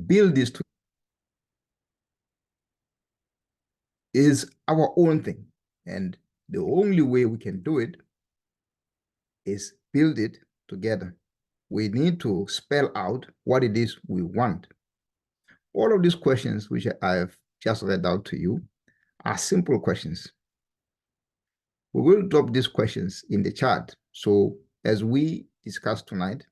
build this is our own thing. And the only way we can do it is build it together. We need to spell out what it is we want. All of these questions, which I have just read out to you, are simple questions. We will drop these questions in the chat. So as we discuss tonight,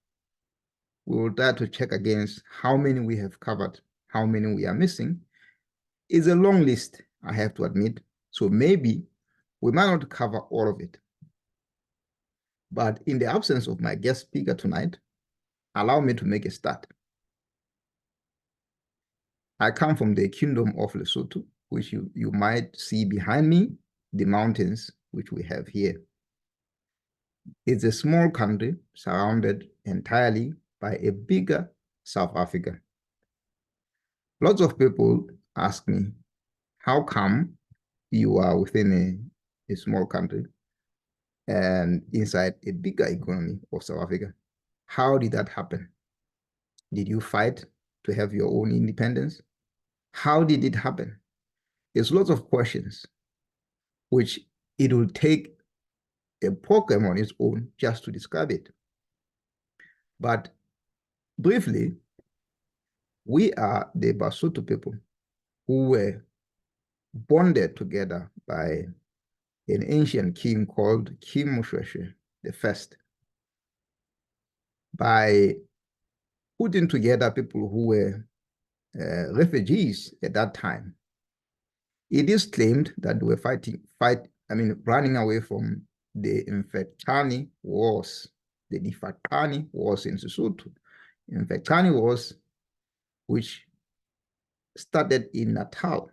we will try to check against how many we have covered, how many we are missing. It's a long list, I have to admit. So maybe we might not cover all of it. But in the absence of my guest speaker tonight, allow me to make a start. I come from the Kingdom of Lesotho, which you might see behind me, the mountains which we have here. It's a small country surrounded entirely by a bigger South Africa. Lots of people ask me, how come you are within a small country and inside a bigger economy of South Africa? How did that happen? Did you fight to have your own independence? How did it happen? There's lots of questions which it will take a program on its own just to describe it. But briefly, we are the Basotho people who were bonded together by an ancient king called King Moshoeshoe the First. By putting together people who were refugees at that time, it is claimed that they were running away from the Mfecane Wars, the Difakane Wars in Sesotho. Mfecane Wars, which started in Natal.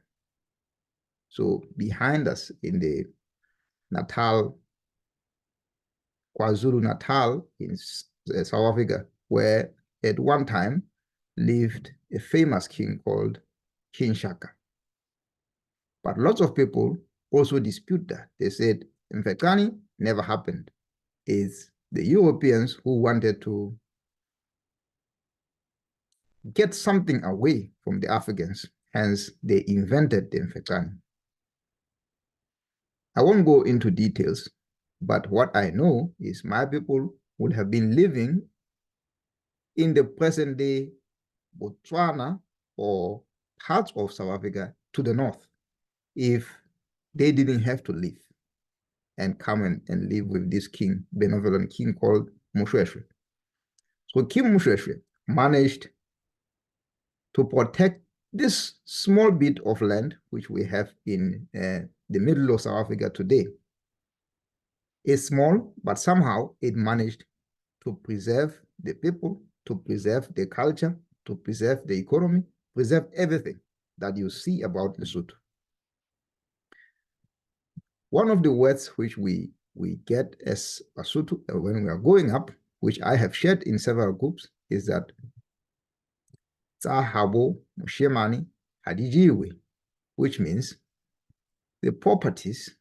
So behind us in the Natal, KwaZulu-Natal in South Africa, where at one time lived a famous king called King Shaka. But lots of people also dispute that. They said Mfecane never happened. It's the Europeans who wanted to get something away from the Africans, hence they invented the Mfecane. I won't go into details, but what I know is my people would have been living in the present-day Botswana or parts of South Africa to the north if they didn't have to leave and come and live with this king, benevolent king called Moshoeshoe. So King Moshoeshoe managed to protect this small bit of land which we have in the middle of South Africa today. It's small, but somehow it managed to preserve the people, to preserve the culture, to preserve the economy, preserve everything that you see about Lesotho. One of the words which we get as Basotho when we are growing up, which I have shared in several groups, is that Tsahabo Mushemani Hadijiwe, which means the properties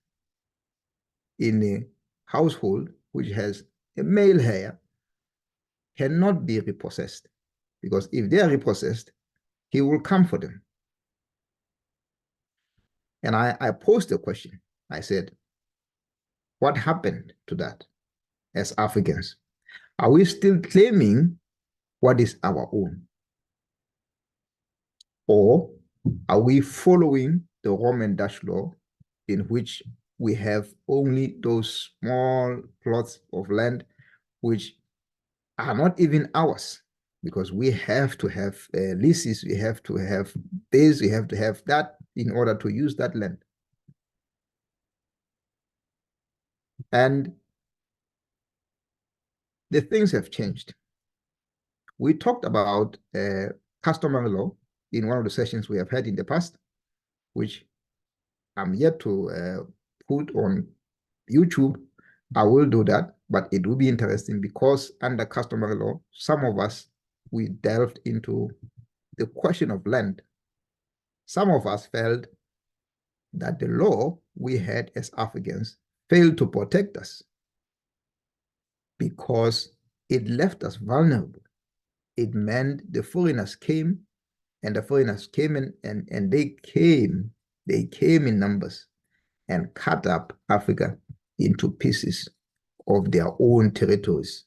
in a household which has a male heir cannot be repossessed, because if they are repossessed, he will come for them. And I posed a question. I said, what happened to that as Africans? Are we still claiming what is our own? Or are we following the Roman Dutch law in which we have only those small plots of land which are not even ours, because we have to have leases, we have to have this, we have to have that in order to use that land. And the things have changed. We talked about customary law in one of the sessions we have had in the past, which I'm yet to put on YouTube. I will do that, but it will be interesting because under customary law, some of us, we delved into the question of land. Some of us felt that the law we had as Africans failed to protect us because it left us vulnerable. It meant the foreigners came and the foreigners came in, and they came in numbers and cut up Africa into pieces of their own territories.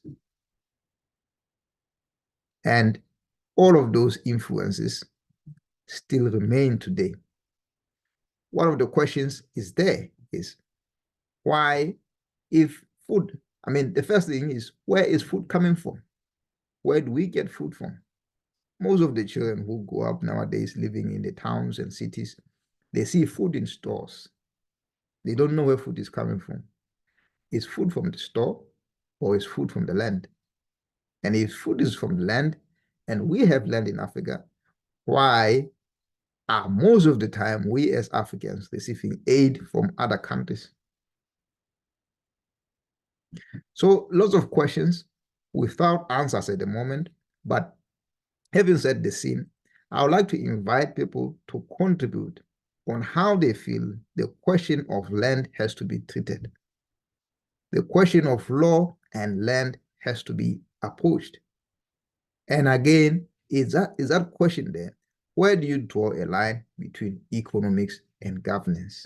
And all of those influences still remain today. One of the questions is why, if food, I mean, the first thing is, where is food coming from? Where do we get food from? Most of the children who grow up nowadays living in the towns and cities, they see food in stores. They don't know where food is coming from. Is food from the store or is food from the land? And if food is from the land, and we have land in Africa, why are most of the time we as Africans receiving aid from other countries? So lots of questions without answers at the moment, but having set the scene, I would like to invite people to contribute on how they feel the question of land has to be treated. The question of law and land has to be approached. And again, is that question there? Where do you draw a line between economics and governance?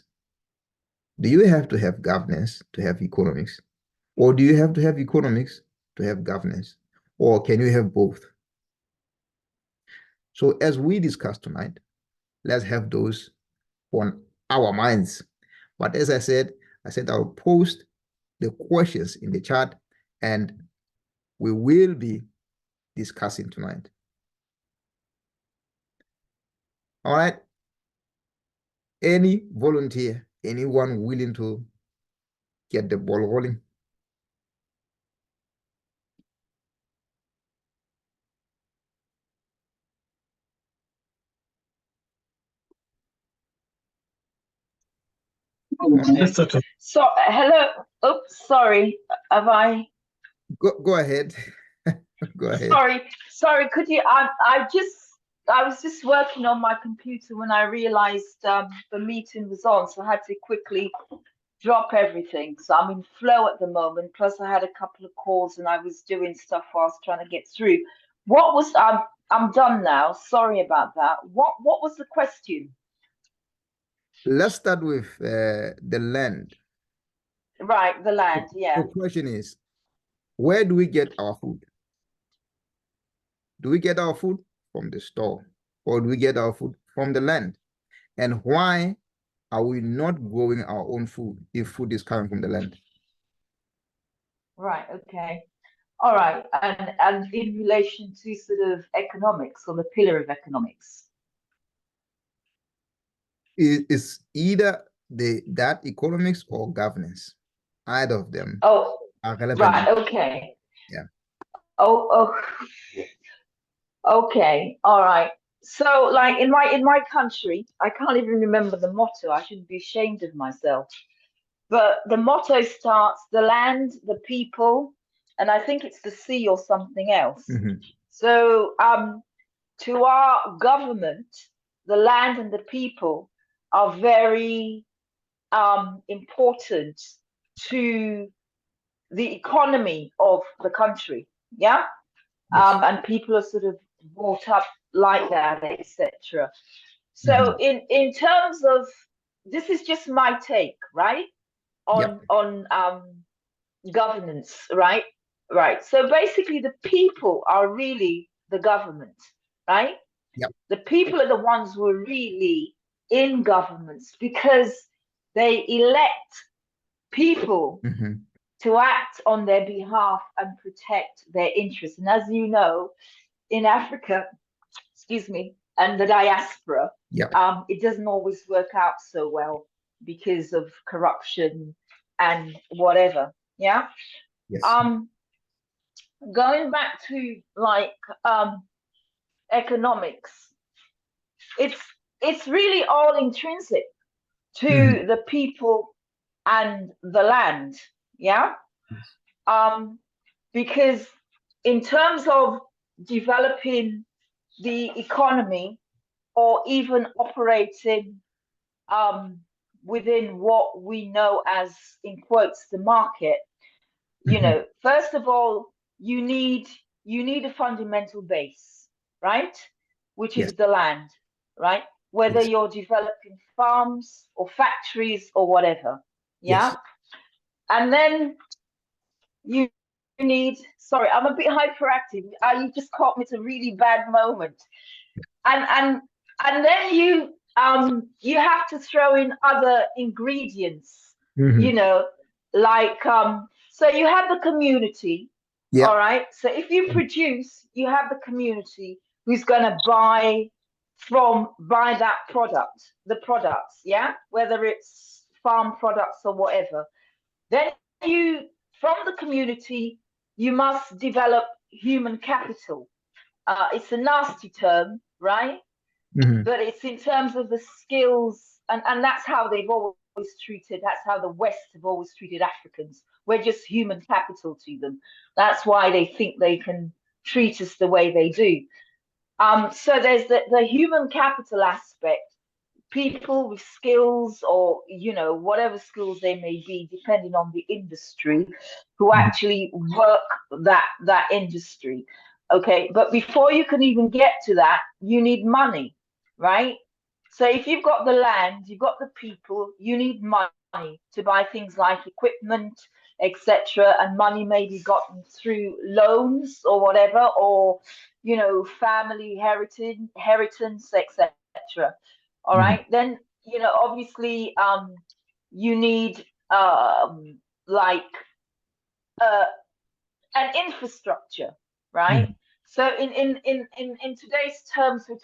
Do you have to have governance to have economics? Or do you have to have economics to have governance? Or can you have both? So as we discuss tonight, let's have those on our minds. But as I said I'll post the questions in the chat and we will be discussing tonight. All right. Any volunteer, anyone willing to get the ball rolling? Okay. So, hello. Oops, sorry. Have I? Go ahead. Go ahead. Sorry. Could you? I was just working on my computer when I realized the meeting was on, so I had to quickly drop everything. So I'm in flow at the moment. Plus, I had a couple of calls and I was doing stuff while I was trying to get through. What was I'm done now. Sorry about that. What was the question? Let's start with the land. Right, the land, yeah. The question is, where do we get our food? Do we get our food from the store, or do we get our food from the land? And why are we not growing our own food if food is coming from the land? Right, okay. All right, and in relation to sort of economics, or the pillar of economics? It's either that economics or governance. Either of them are relevant. Right, okay. Yeah. Oh, okay, all right. So, like in my country, I can't even remember the motto. I shouldn't be ashamed of myself. But the motto starts the land, the people, and I think it's the sea or something else. So, to our government, the land and the people are very important to the economy of the country. Yeah. Yes. And people are sort of brought up like that, etc. So in terms of, this is just my take, right? On governance, right? Right. So basically the people are really the government, right? Yep. The people are the ones who are really in governments because they elect people to act on their behalf and protect their interests. And as you know, in Africa, and the diaspora, it doesn't always work out so well because of corruption and whatever. Yeah. Yes. Going back to like economics, it's really all intrinsic to the people and the land. Yeah. Because in terms of developing the economy or even operating within what we know as, in quotes, the market, you know, first of all, you need a fundamental base, right? which Yes. is the land, right? Whether Yes. you're developing farms or factories or whatever. Yeah. Yes. And then you need, sorry, I'm a bit hyperactive. You just caught me at a really bad moment. And then you have to throw in other ingredients, you know, like so you have the community. Yeah. All right. So if you produce, you have the community who's gonna buy that product, the products, yeah, whether it's farm products or whatever. Then you, from the community, you must develop human capital. It's a nasty term, right? But it's in terms of the skills, and that's how they've always treated, that's how the West have always treated Africans. We're just human capital to them. That's why they think they can treat us the way they do. So there's the human capital aspect, people with skills, or whatever skills they may be, depending on the industry, who actually work that industry. Okay, but before you can even get to that, you need money, right? So if you've got the land, you've got the people, you need money to buy things like equipment, etc. And money may be gotten through loans or whatever, or family inheritance, etc. All right, then obviously you need like an infrastructure, right? So in today's terms, we're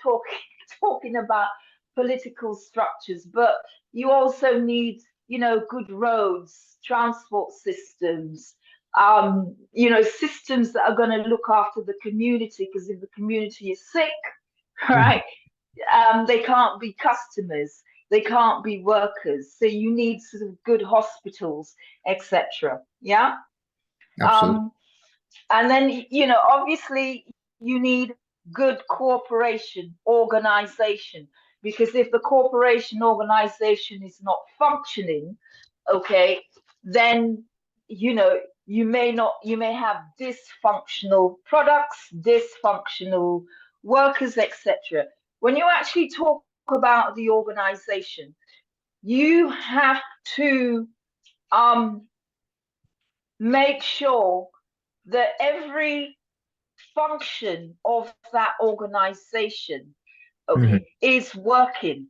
talking about political structures, but you also need good roads, transport systems, systems that are going to look after the community, because if the community is sick, right, they can't be customers, they can't be workers, so you need sort of good hospitals, etc. Yeah. Absolutely. And then obviously you need good cooperation organization, because if the corporation organization is not functioning, okay, then you may have dysfunctional products, dysfunctional workers, etc. When you actually talk about the organization, you have to make sure that every function of that organization, okay, is working.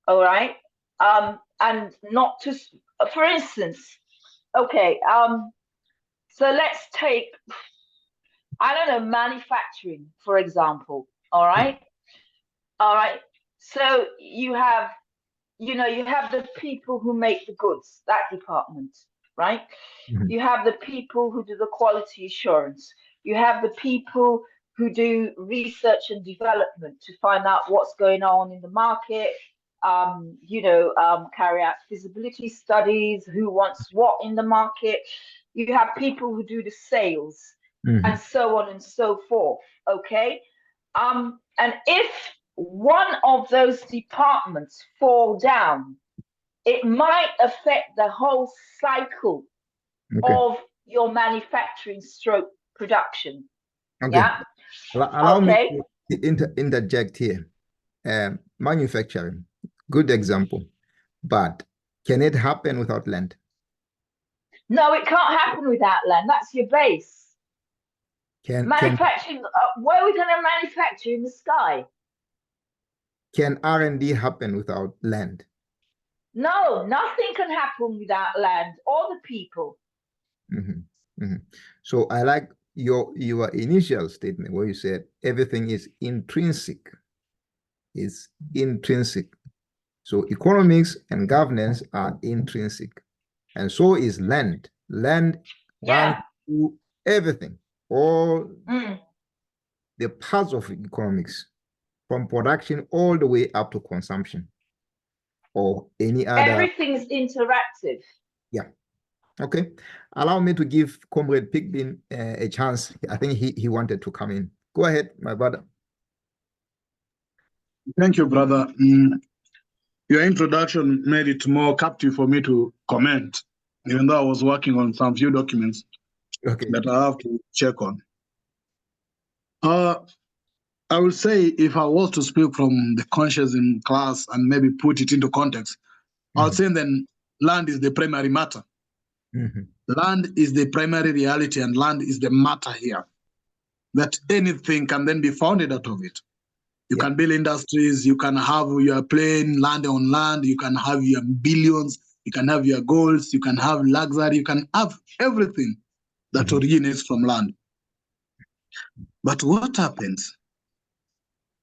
All right. And not just, for instance, okay, so let's take, I don't know, manufacturing, for example. All right. All right. So you have the people who make the goods, that department, right? You have the people who do the quality assurance. You have the people who do research and development to find out what's going on in the market, carry out feasibility studies, who wants what in the market. You have people who do the sales, and so on and so forth, okay? And if one of those departments fall down, it might affect the whole cycle of your manufacturing stroke production. Yeah. Allow me to interject here. Manufacturing, good example, but can it happen without land? No, it can't happen without land. That's your base. Manufacturing, where are we going to manufacture? In the sky? Can R&D happen without land? No, nothing can happen without land or the people. So I like your initial statement where you said everything is intrinsic. It's intrinsic. So economics and governance are intrinsic. And so is land. Land runs through everything, all the parts of economics, from production all the way up to consumption or any other. Everything's interactive. Yeah. Okay. Allow me to give Comrade Pigbin a chance. I think he wanted to come in. Go ahead, my brother. Thank you, brother. Your introduction made it more captive for me to comment, even though I was working on some few documents that I have to check on. I will say, if I was to speak from the conscious in class and maybe put it into context, I'll say then land is the primary matter. Land is the primary reality, and land is the matter here. That anything can then be founded out of it. You can build industries, you can have your plane, land on land, you can have your billions, you can have your goals, you can have luxury, you can have everything that originates from land. But what happens?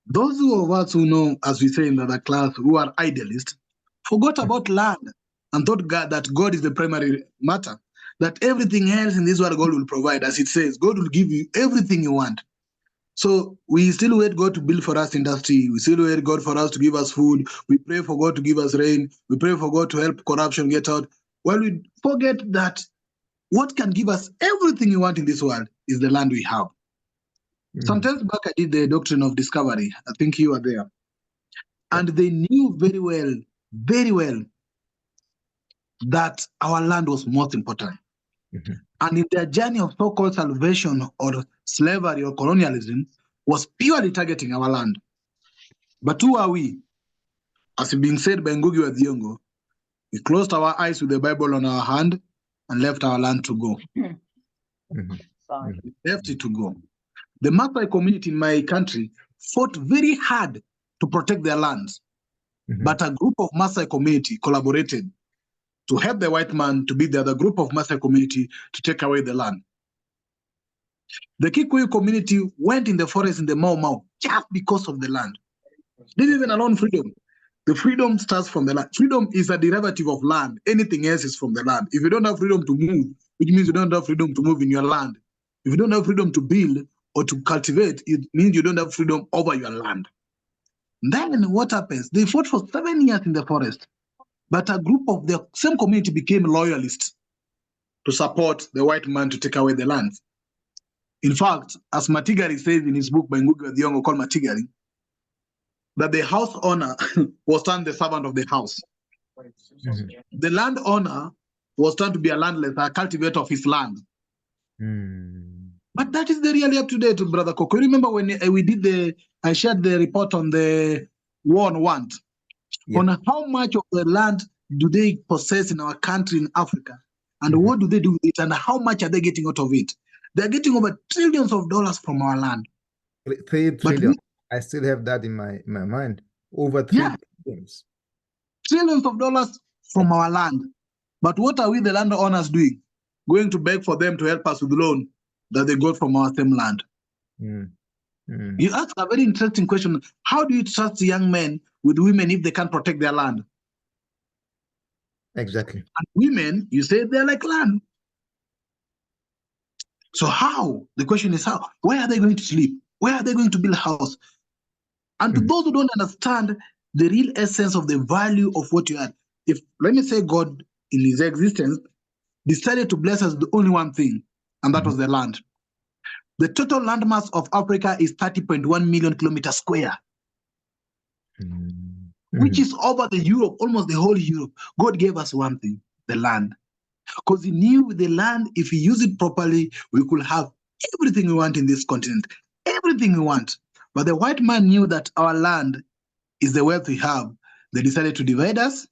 Those of us who know, as we say in the other class, who are idealists, forgot about land and thought that God is the primary matter, that everything else in this world God will provide. As it says, God will give you everything you want. So we still wait God to build for us industry. We still wait God for us to give us food. We pray for God to give us rain. We pray for God to help corruption get out. While we forget that what can give us everything we want in this world is the land we have. Sometimes back I did the doctrine of discovery. I think you were there. And they knew very well, that our land was most important. And in their journey of so-called salvation or slavery or colonialism was purely targeting our land. But who are we? As being said by Ngugi wa Thiong'o, we closed our eyes with the Bible on our hand and left our land to go. We left it to go. The Maasai community in my country fought very hard to protect their lands. But a group of Maasai community collaborated to help the white man to beat the other group of Maasai community to take away the land. The Kikuyu community went in the forest in the Mau Mau just because of the land. This isn't alone freedom. The freedom starts from the land. Freedom is a derivative of land. Anything else is from the land. If you don't have freedom to move, which means you don't have freedom to move in your land. If you don't have freedom to build or to cultivate, it means you don't have freedom over your land. Then what happens? They fought for 7 years in the forest. But a group of the same community became loyalists to support the white man to take away the land. In fact, as Matigari says in his book by Ngugi wa Thiong'o called Matigari, that the house owner was turned the servant of the house. The landowner was turned to be a landless, a cultivator of his land. But that is the really up to date, Brother Coco. You remember when I shared the report on the war on want? On how much of the land do they possess in our country in Africa, and what do they do with it, and how much are they getting out of it? They're getting over trillions of dollars from our land. 3 trillion. I still have that in my mind. Over 3 trillions. Trillions of dollars from our land. But what are we, the landowners, doing? Going to beg for them to help us with loan that they got from our same land. You ask a very interesting question. How do you trust young men with women if they can't protect their land? Exactly. And women, you say they're like land. So how? The question is how? Where are they going to sleep? Where are they going to build a house? And to those who don't understand the real essence of the value of what you had, if, let me say, God in his existence decided to bless us with only one thing, and that was the land. The total landmass of Africa is 30.1 million kilometers square, which is over the Europe, almost the whole Europe. God gave us one thing, the land. Because he knew with the land, if we use it properly, we could have everything we want in this continent, everything we want. But the white man knew that our land is the wealth we have. They decided to divide us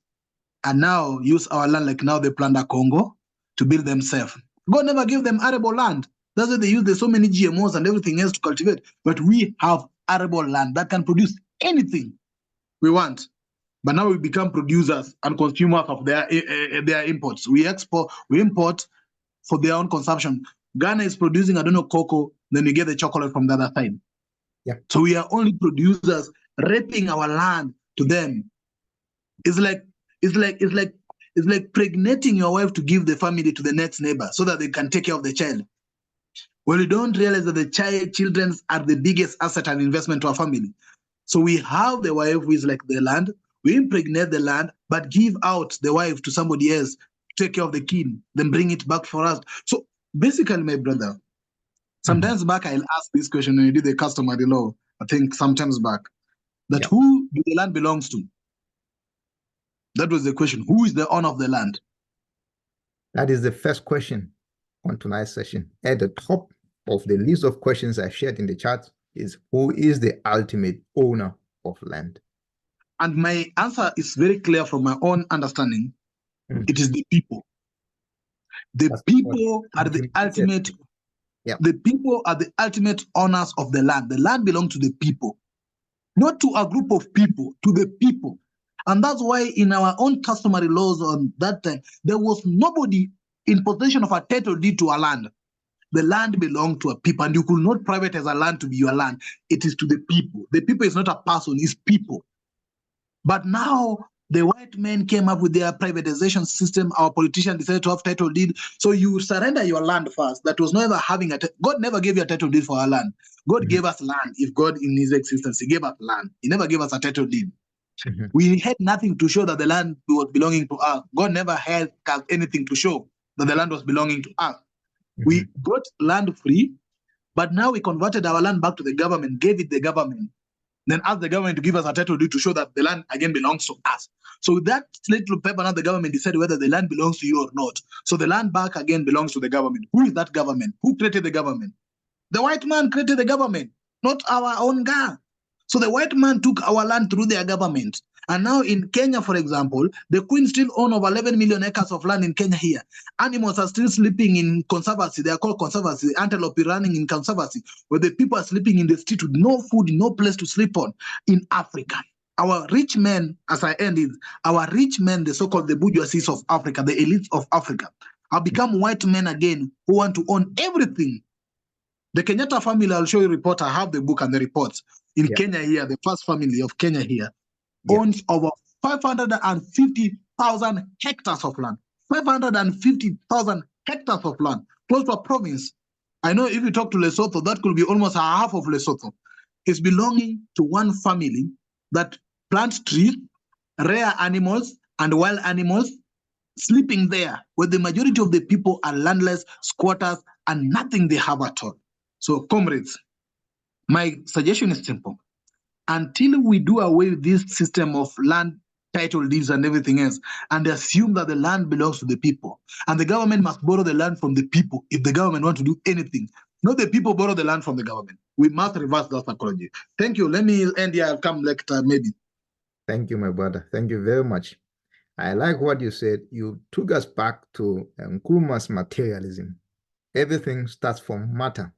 and now use our land like now they plunder Congo to build themselves. God never gave them arable land. That's why they use so many GMOs and everything else to cultivate. But we have arable land that can produce anything we want. But now we become producers and consumers of their imports. We import for their own consumption. Ghana is producing, I don't know, cocoa, then you get the chocolate from the other side. So we are only producers, raping our land to them. It's like pregnating your wife to give the family to the next neighbor so that they can take care of the child. Well, you don't realize that the children are the biggest asset and investment to our family. So we have the wife who is like the land. We impregnate the land, but give out the wife to somebody else, take care of the kid, then bring it back for us. So basically, my brother, sometimes back I'll ask this question when you did the customary law, I think sometimes back, that who do the land belongs to? That was the question. Who is the owner of the land? That is the first question on tonight's session. At the top of the list of questions I shared in the chat is who is the ultimate owner of land? And my answer is very clear from my own understanding. It is the people. The people are the ultimate. Yeah. The people are the ultimate owners of the land. The land belongs to the people, not to a group of people, to the people. And that's why in our own customary laws on that time, there was nobody in possession of a title deed to a land. The land belonged to a people, and you could not privatize a land to be your land. It is to the people. The people is not a person, it's people. But now the white men came up with their privatization system. Our politicians decided to have title deed. So you surrender your land first. That was never having a God never gave you a title deed for our land. God gave us land. If God in his existence, he gave us land. He never gave us a title deed. We had nothing to show that the land was belonging to us. God never had anything to show that the land was belonging to us. We got land free, but now we converted our land back to the government, gave it the government, then asked the government to give us a title deed to show that the land again belongs to us. So with that little paper, now the government decided whether the land belongs to you or not. So the land back again belongs to the government. Who is that government? Who created the government? The white man created the government, not our own guy. So the white man took our land through their government. And now in Kenya, for example, the Queen still owns over 11 million acres of land in Kenya here. Animals are still sleeping in conservancy. They are called conservancy. Antelope running in conservancy, where the people are sleeping in the street with no food, no place to sleep on in Africa. Our rich men, as I end it, our rich men, the so-called the bourgeoisies of Africa, the elites of Africa, have become white men again who want to own everything. The Kenyatta family, I'll show you a report. I have the book and the reports. In Kenya here, the first family of Kenya here owns over 550,000 hectares of land. 550,000 hectares of land, close to a province. I know if you talk to Lesotho, that could be almost half of Lesotho. It's belonging to one family that plants trees, rare animals, and wild animals, sleeping there, where the majority of the people are landless, squatters, and nothing they have at all. So, comrades, my suggestion is simple. Until we do away with this system of land title deeds and everything else, and assume that the land belongs to the people, and the government must borrow the land from the people if the government wants to do anything, not the people borrow the land from the government. We must reverse that psychology. Thank you. Let me end here. I'll come later, maybe. Thank you, my brother. Thank you very much. I like what you said. You took us back to Nkrumah's materialism. Everything starts from matter.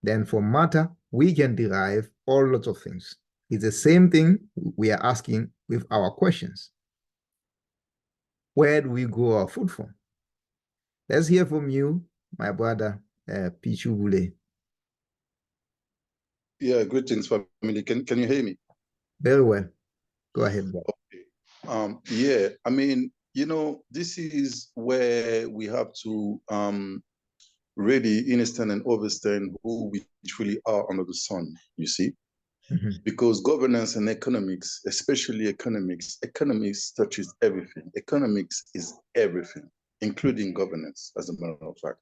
Then from matter, we can derive all lots of things. It's the same thing we are asking with our questions. Where do we grow our food from? Let's hear from you, my brother, Pichubule. Yeah, greetings, family. Can you hear me? Very well. Go ahead, bro. Okay. Yeah, I mean, this is where we have to really understand and understand who we truly are under the sun, you see? Because governance and economics, especially economics touches everything. Economics is everything, including governance, as a matter of fact.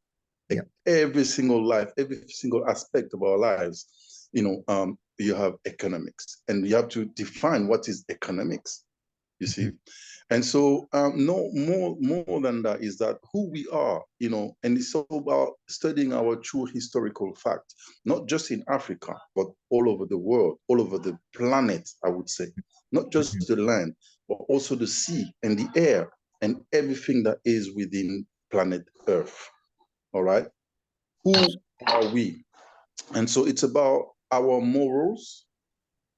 Yeah. Every single life, every single aspect of our lives, you have economics, and you have to define what is economics, you see. And so no more than that is that who we are, and it's all about studying our true historical fact, not just in Africa, but all over the world, all over the planet, I would say. Not just the land, but also the sea and the air and everything that is within planet Earth. All right? Who are we? And so it's about our morals,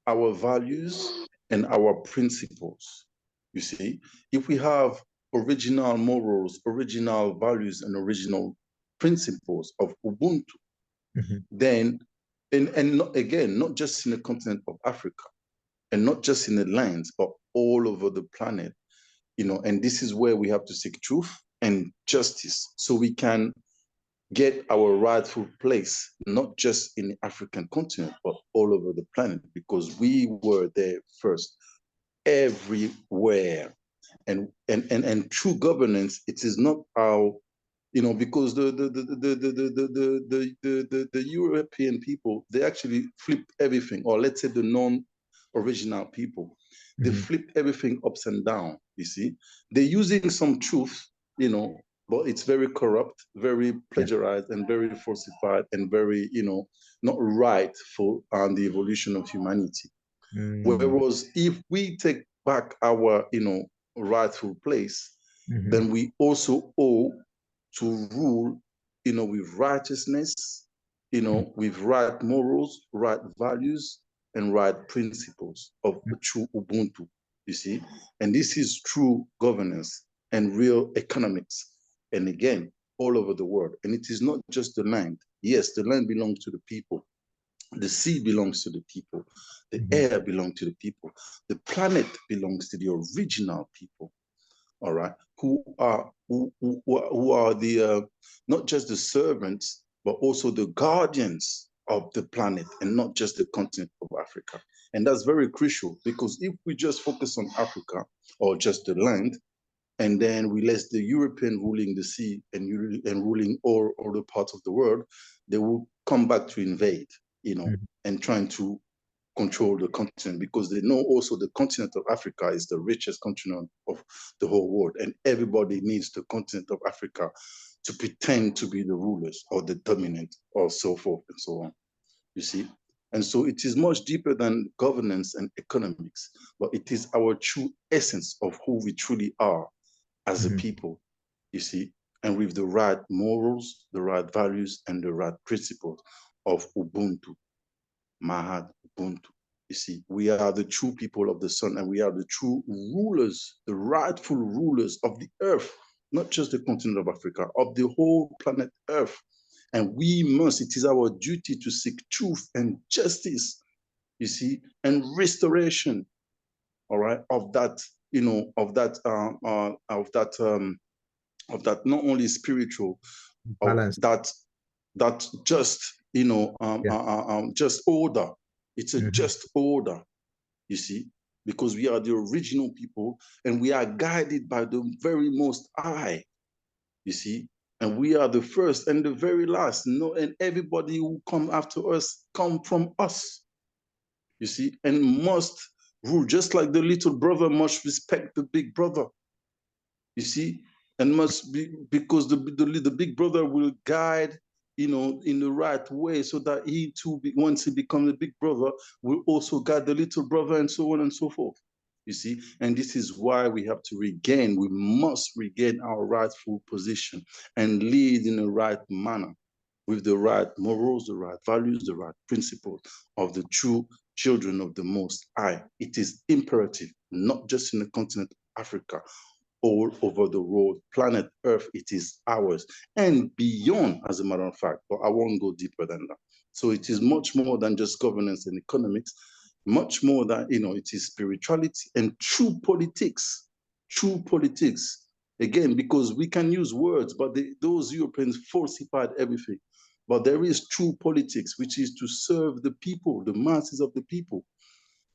our values, and our principles. You see, if we have original morals, original values, and original principles of Ubuntu, then, and not, again, not just in the continent of Africa, and not just in the lands, but all over the planet, and this is where we have to seek truth and justice so we can get our rightful place, not just in the African continent, but all over the planet, because we were there first, everywhere. And true governance, it is not how, because the European people, they actually flip everything, or let's say the non-original people, they flip everything ups and down, you see. They're using some truth, but it's very corrupt, very plagiarized, and very falsified, and very, not right for the evolution of humanity. Whereas if we take back our, rightful place, then we also owe to rule, with righteousness, with right morals, right values, and right principles of true Ubuntu, you see. And this is true governance and real economics. And again, all over the world. And it is not just the land. Yes, the land belongs to the people. The sea belongs to the people. The air belongs to the people. The planet belongs to the original people. All right, who are the not just the servants, but also the guardians of the planet, and not just the continent of Africa. And that's very crucial, because if we just focus on Africa or just the land, and then we let the European ruling the sea and ruling all the parts of the world, they will come back to invade, and trying to control the continent, because they know also the continent of Africa is the richest continent of the whole world, and everybody needs the continent of Africa to pretend to be the rulers or the dominant, or so forth and so on, you see. And so it is much deeper than governance and economics, but it is our true essence of who we truly are as a people, you see, and with the right morals, the right values, and the right principles of Ubuntu. Mahad Ubuntu. You see, we are the true people of the sun, and we are the true rulers, the rightful rulers of the earth, not just the continent of Africa, of the whole planet Earth. And we must, it is our duty to seek truth and justice, you see, and restoration, all right, of that, of that not only spiritual, of that just, just order. It's a just order, you see, because we are the original people, and we are guided by the very Most High, you see, and we are the first and the very last. No, and everybody who come after us come from us, you see, and must rule, just like the little brother must respect the big brother, you see, and must be, because the big brother will guide, in the right way, so that he too, once he becomes a big brother, will also guide the little brother, and so on and so forth, you see. And this is why we have to we must regain our rightful position and lead in the right manner, with the right morals, the right values, the right principles of the true children of the Most High. It is imperative, not just in the continent of Africa, all over the world, planet Earth, it is ours, and beyond, as a matter of fact, but I won't go deeper than that. So it is much more than just governance and economics, much more than, it is spirituality and true politics, again, because we can use words, but those Europeans falsified everything. But there is true politics, which is to serve the people, the masses of the people.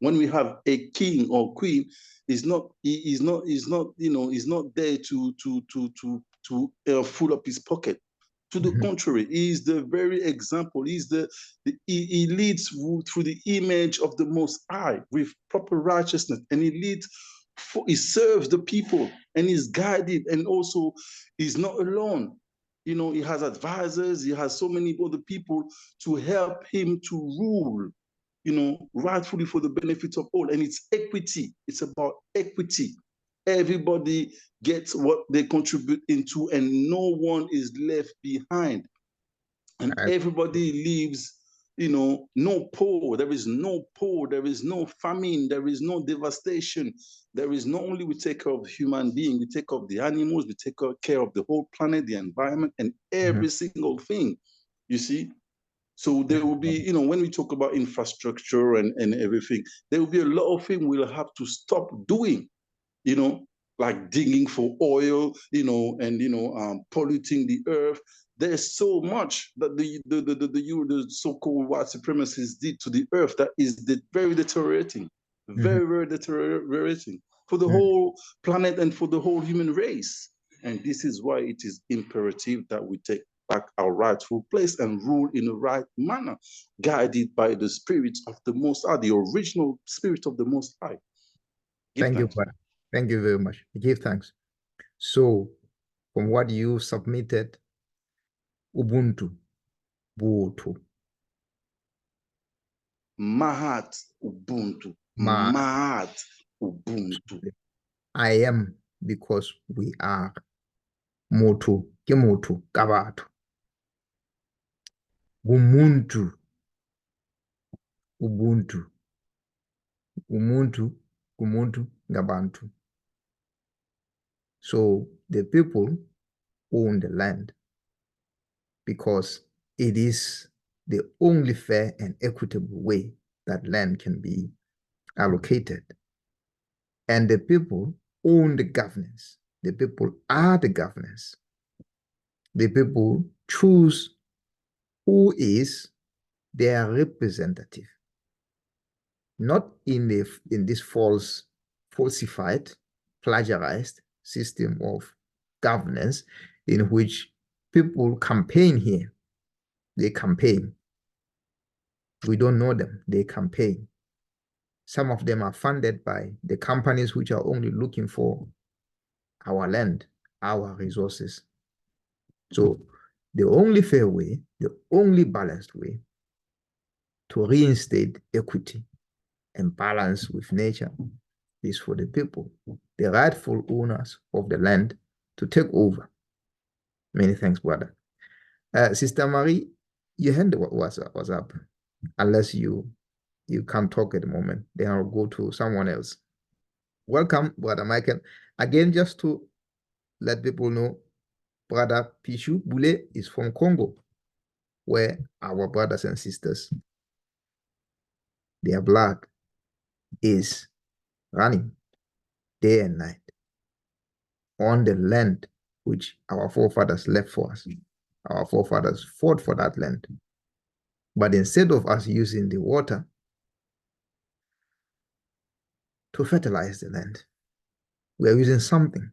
When we have a king or queen, he's not there to fill up his pocket. To the contrary, he is the very example. He leads through the image of the Most High with proper righteousness, and he serves the people, and he's guided, and also he's not alone. He has advisors, he has so many other people to help him to rule, rightfully for the benefit of all. And it's equity. It's about equity. Everybody gets what they contribute into, and no one is left behind. And everybody lives, no poor. There is no poor. There is no famine. There is no devastation. There is not only we take care of the human being, we take care of the animals, we take care of the whole planet, the environment, and every single thing, you see. So there will be, when we talk about infrastructure and everything, there will be a lot of things we'll have to stop doing, like digging for oil, and polluting the earth. There's so much that the so-called white supremacists did to the earth that is very deteriorating, very deteriorating for the whole planet and for the whole human race. And this is why it is imperative that we take back our rightful place and rule in the right manner, guided by the spirit of the Most High, the original spirit of the Most High. Thank you, brother. Thank you very much. Give thanks. So, from what you submitted, Ubuntu, Botho. Mahat Ubuntu. Mahat Ubuntu. I am because we are. Motho, ke motho, ka batho. Umuntu, Ubuntu. Umuntu, Umuntu, ngabantu. So the people own the land because it is the only fair and equitable way that land can be allocated. And the people own the governance. The people are the governance. The people choose who is their representative. Not in this falsified, plagiarized system of governance in which people campaign here. They campaign. We don't know them. They campaign. Some of them are funded by the companies which are only looking for our land, our resources. So the only fair way, the only balanced way to reinstate equity and balance with nature is for the people, the rightful owners of the land, to take over. Many thanks, brother. Sister Marie, your hand was up. Unless you can't talk at the moment, then I'll go to someone else. Welcome, Brother Michael. Again, just to let people know, Brother Pichu Boule is from Congo, where our brothers and sisters, their blood is running day and night on the land which our forefathers left for us. Our forefathers fought for that land. But instead of us using the water to fertilize the land, we are using something.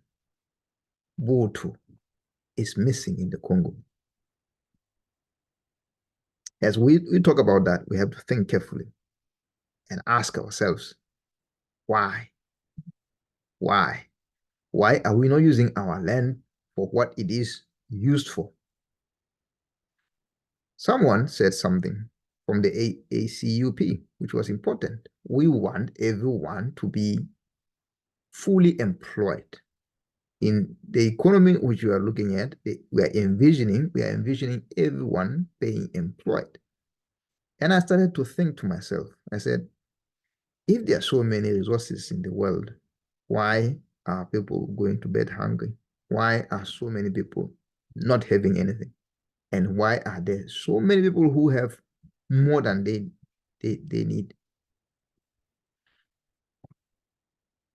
Botho is missing in the Congo. As we talk about that, we have to think carefully and ask ourselves, why? Why? Why are we not using our land for what it is used for? Someone said something from the ACUP, which was important. We want everyone to be fully employed. In the economy which we are looking at, we are envisioning everyone being employed. And I started to think to myself, I said, if there are so many resources in the world, why are people going to bed hungry? Why are so many people not having anything? And why are there so many people who have more than they need?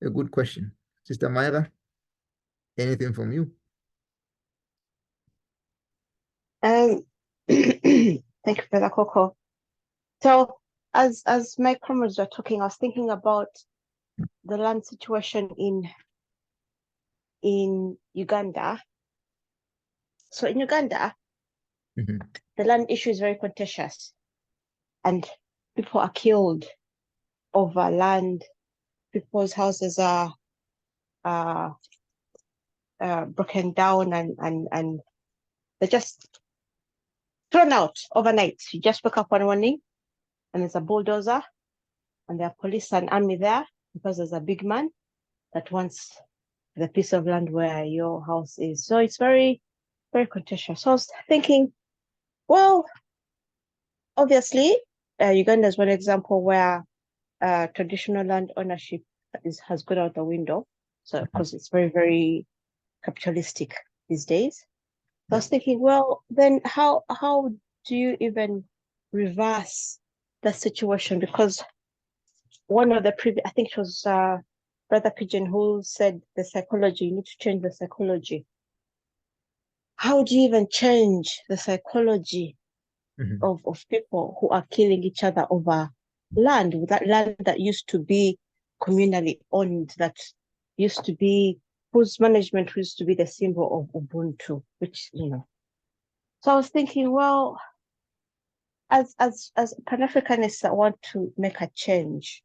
A good question. Sister Myra, anything from you? Thank you, Brother Coco. So as my comrades were talking, I was thinking about the land situation in Uganda. So in Uganda, the land issue is very contentious, and people are killed over land. People's houses are broken down and they're just thrown out overnight. You just wake up one morning and there's a bulldozer and there are police and army there because there's a big man that wants the piece of land where your house is. So it's very, very contentious. So I was thinking, well, obviously, Uganda is one example where traditional land ownership has gone out the window. So because it's very, very capitalistic these days. I was thinking, well, then how do you even reverse the situation? Because one of the previous, I think it was Brother Pigeon who said the psychology, you need to change the psychology. How do you even change the psychology of people who are killing each other over land, that land that used to be communally owned, that used to be, whose management used to be the symbol of Ubuntu, which, you know. So I was thinking, well, as Pan-Africanists that want to make a change,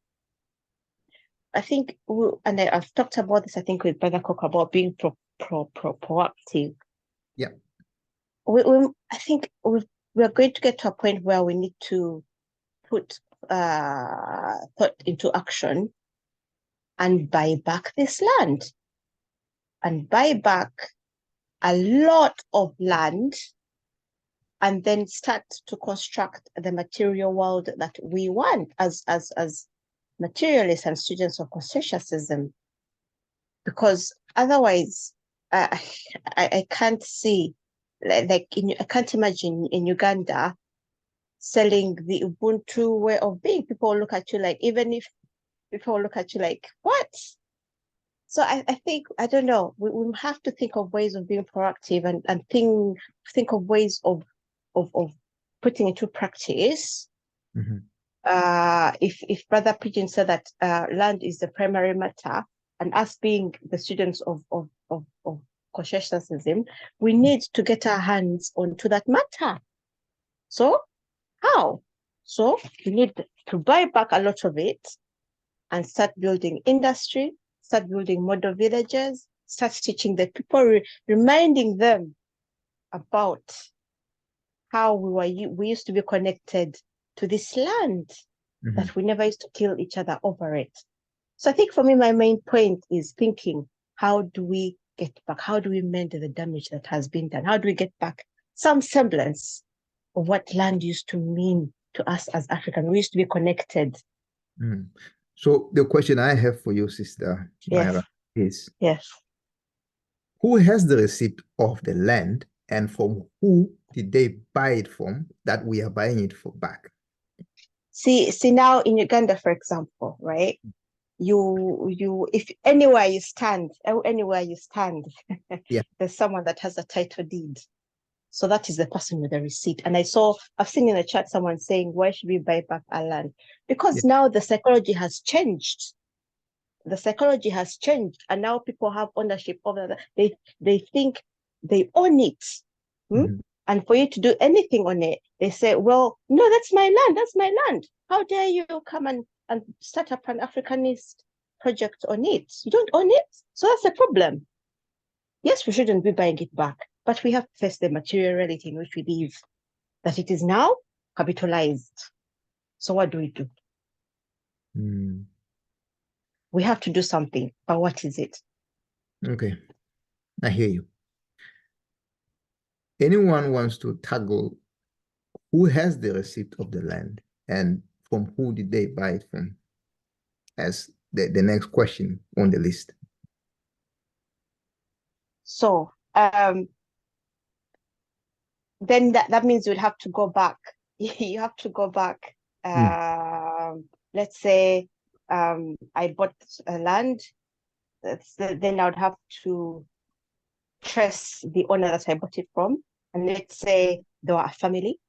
I think, and I've talked about this, I think, with Brother Cook, about being proactive. Yeah. I think we're going to get to a point where we need to put thought into action and buy back this land and buy back a lot of land and then start to construct the material world that we want as materialists and students of conscientiousm. Because otherwise, I can't see, I can't imagine in Uganda selling the Ubuntu way of being. People look at you like, even if people look at you like, what? So I think, I don't know, we have to think of ways of being proactive and think of ways of putting into practice. Mm-hmm. If Brother Pigeon said that land is the primary matter, and us being the students of conscientiousm, we need to get our hands onto that matter. So how? So we need to buy back a lot of it and start building industry, start building model villages, start teaching the people, reminding them about how we used to be connected to this land, mm-hmm. that we never used to kill each other over it. So I think for me, my main point is thinking, how do we get back? How do we mend the damage that has been done? How do we get back some semblance of what land used to mean to us as Africans? We used to be connected. Mm. So the question I have for you, Sister Myra, is, yes, who has the receipt of the land and from who did they buy it from that we are buying it for back? See now in Uganda, for example, right? If anywhere you stand, yeah. there's someone that has a title deed. So that is the person with the receipt. And I've seen in the chat someone saying, why should we buy back our land? Because now the psychology has changed. The psychology has changed, and now people have ownership over that. They think they own it. Mm-hmm. And for you to do anything on it, they say, well, no, that's my land. That's my land. How dare you come and start up an Africanist project on it? You don't own it. So that's the problem. Yes, we shouldn't be buying it back, but we have to face the material reality in which we live, that it is now capitalized. So what do we do? We have to do something, but what is it? Okay, I hear you. Anyone wants to tackle who has the receipt of the land and from who did they buy it from as the next question on the list? So then that means you'd have to go back. You have to go back. Let's say I bought a land. Then I would have to trace the owner that I bought it from. And let's say they were a family.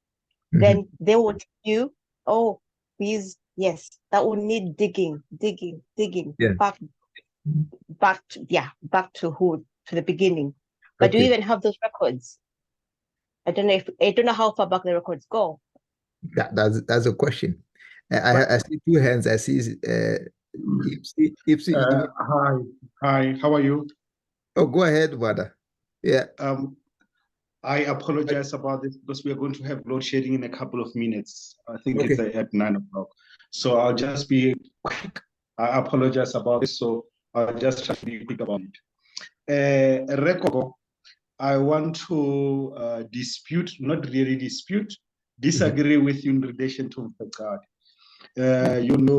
Mm-hmm. Then they would tell you, oh, please, yes, that would need digging, yeah. back to who, to the beginning. But do you even have those records? I don't know how far back the records go. That's a question. I see two hands. I see Hi, how are you? Oh, go ahead, Wada. Yeah. I apologize about this because we are going to have load shedding in a couple of minutes. I think it's at 9 o'clock. So I'll just be quick. I apologize about this. So I'll just try to be quick about it. Record, I want to disagree with you in relation to Mfecad.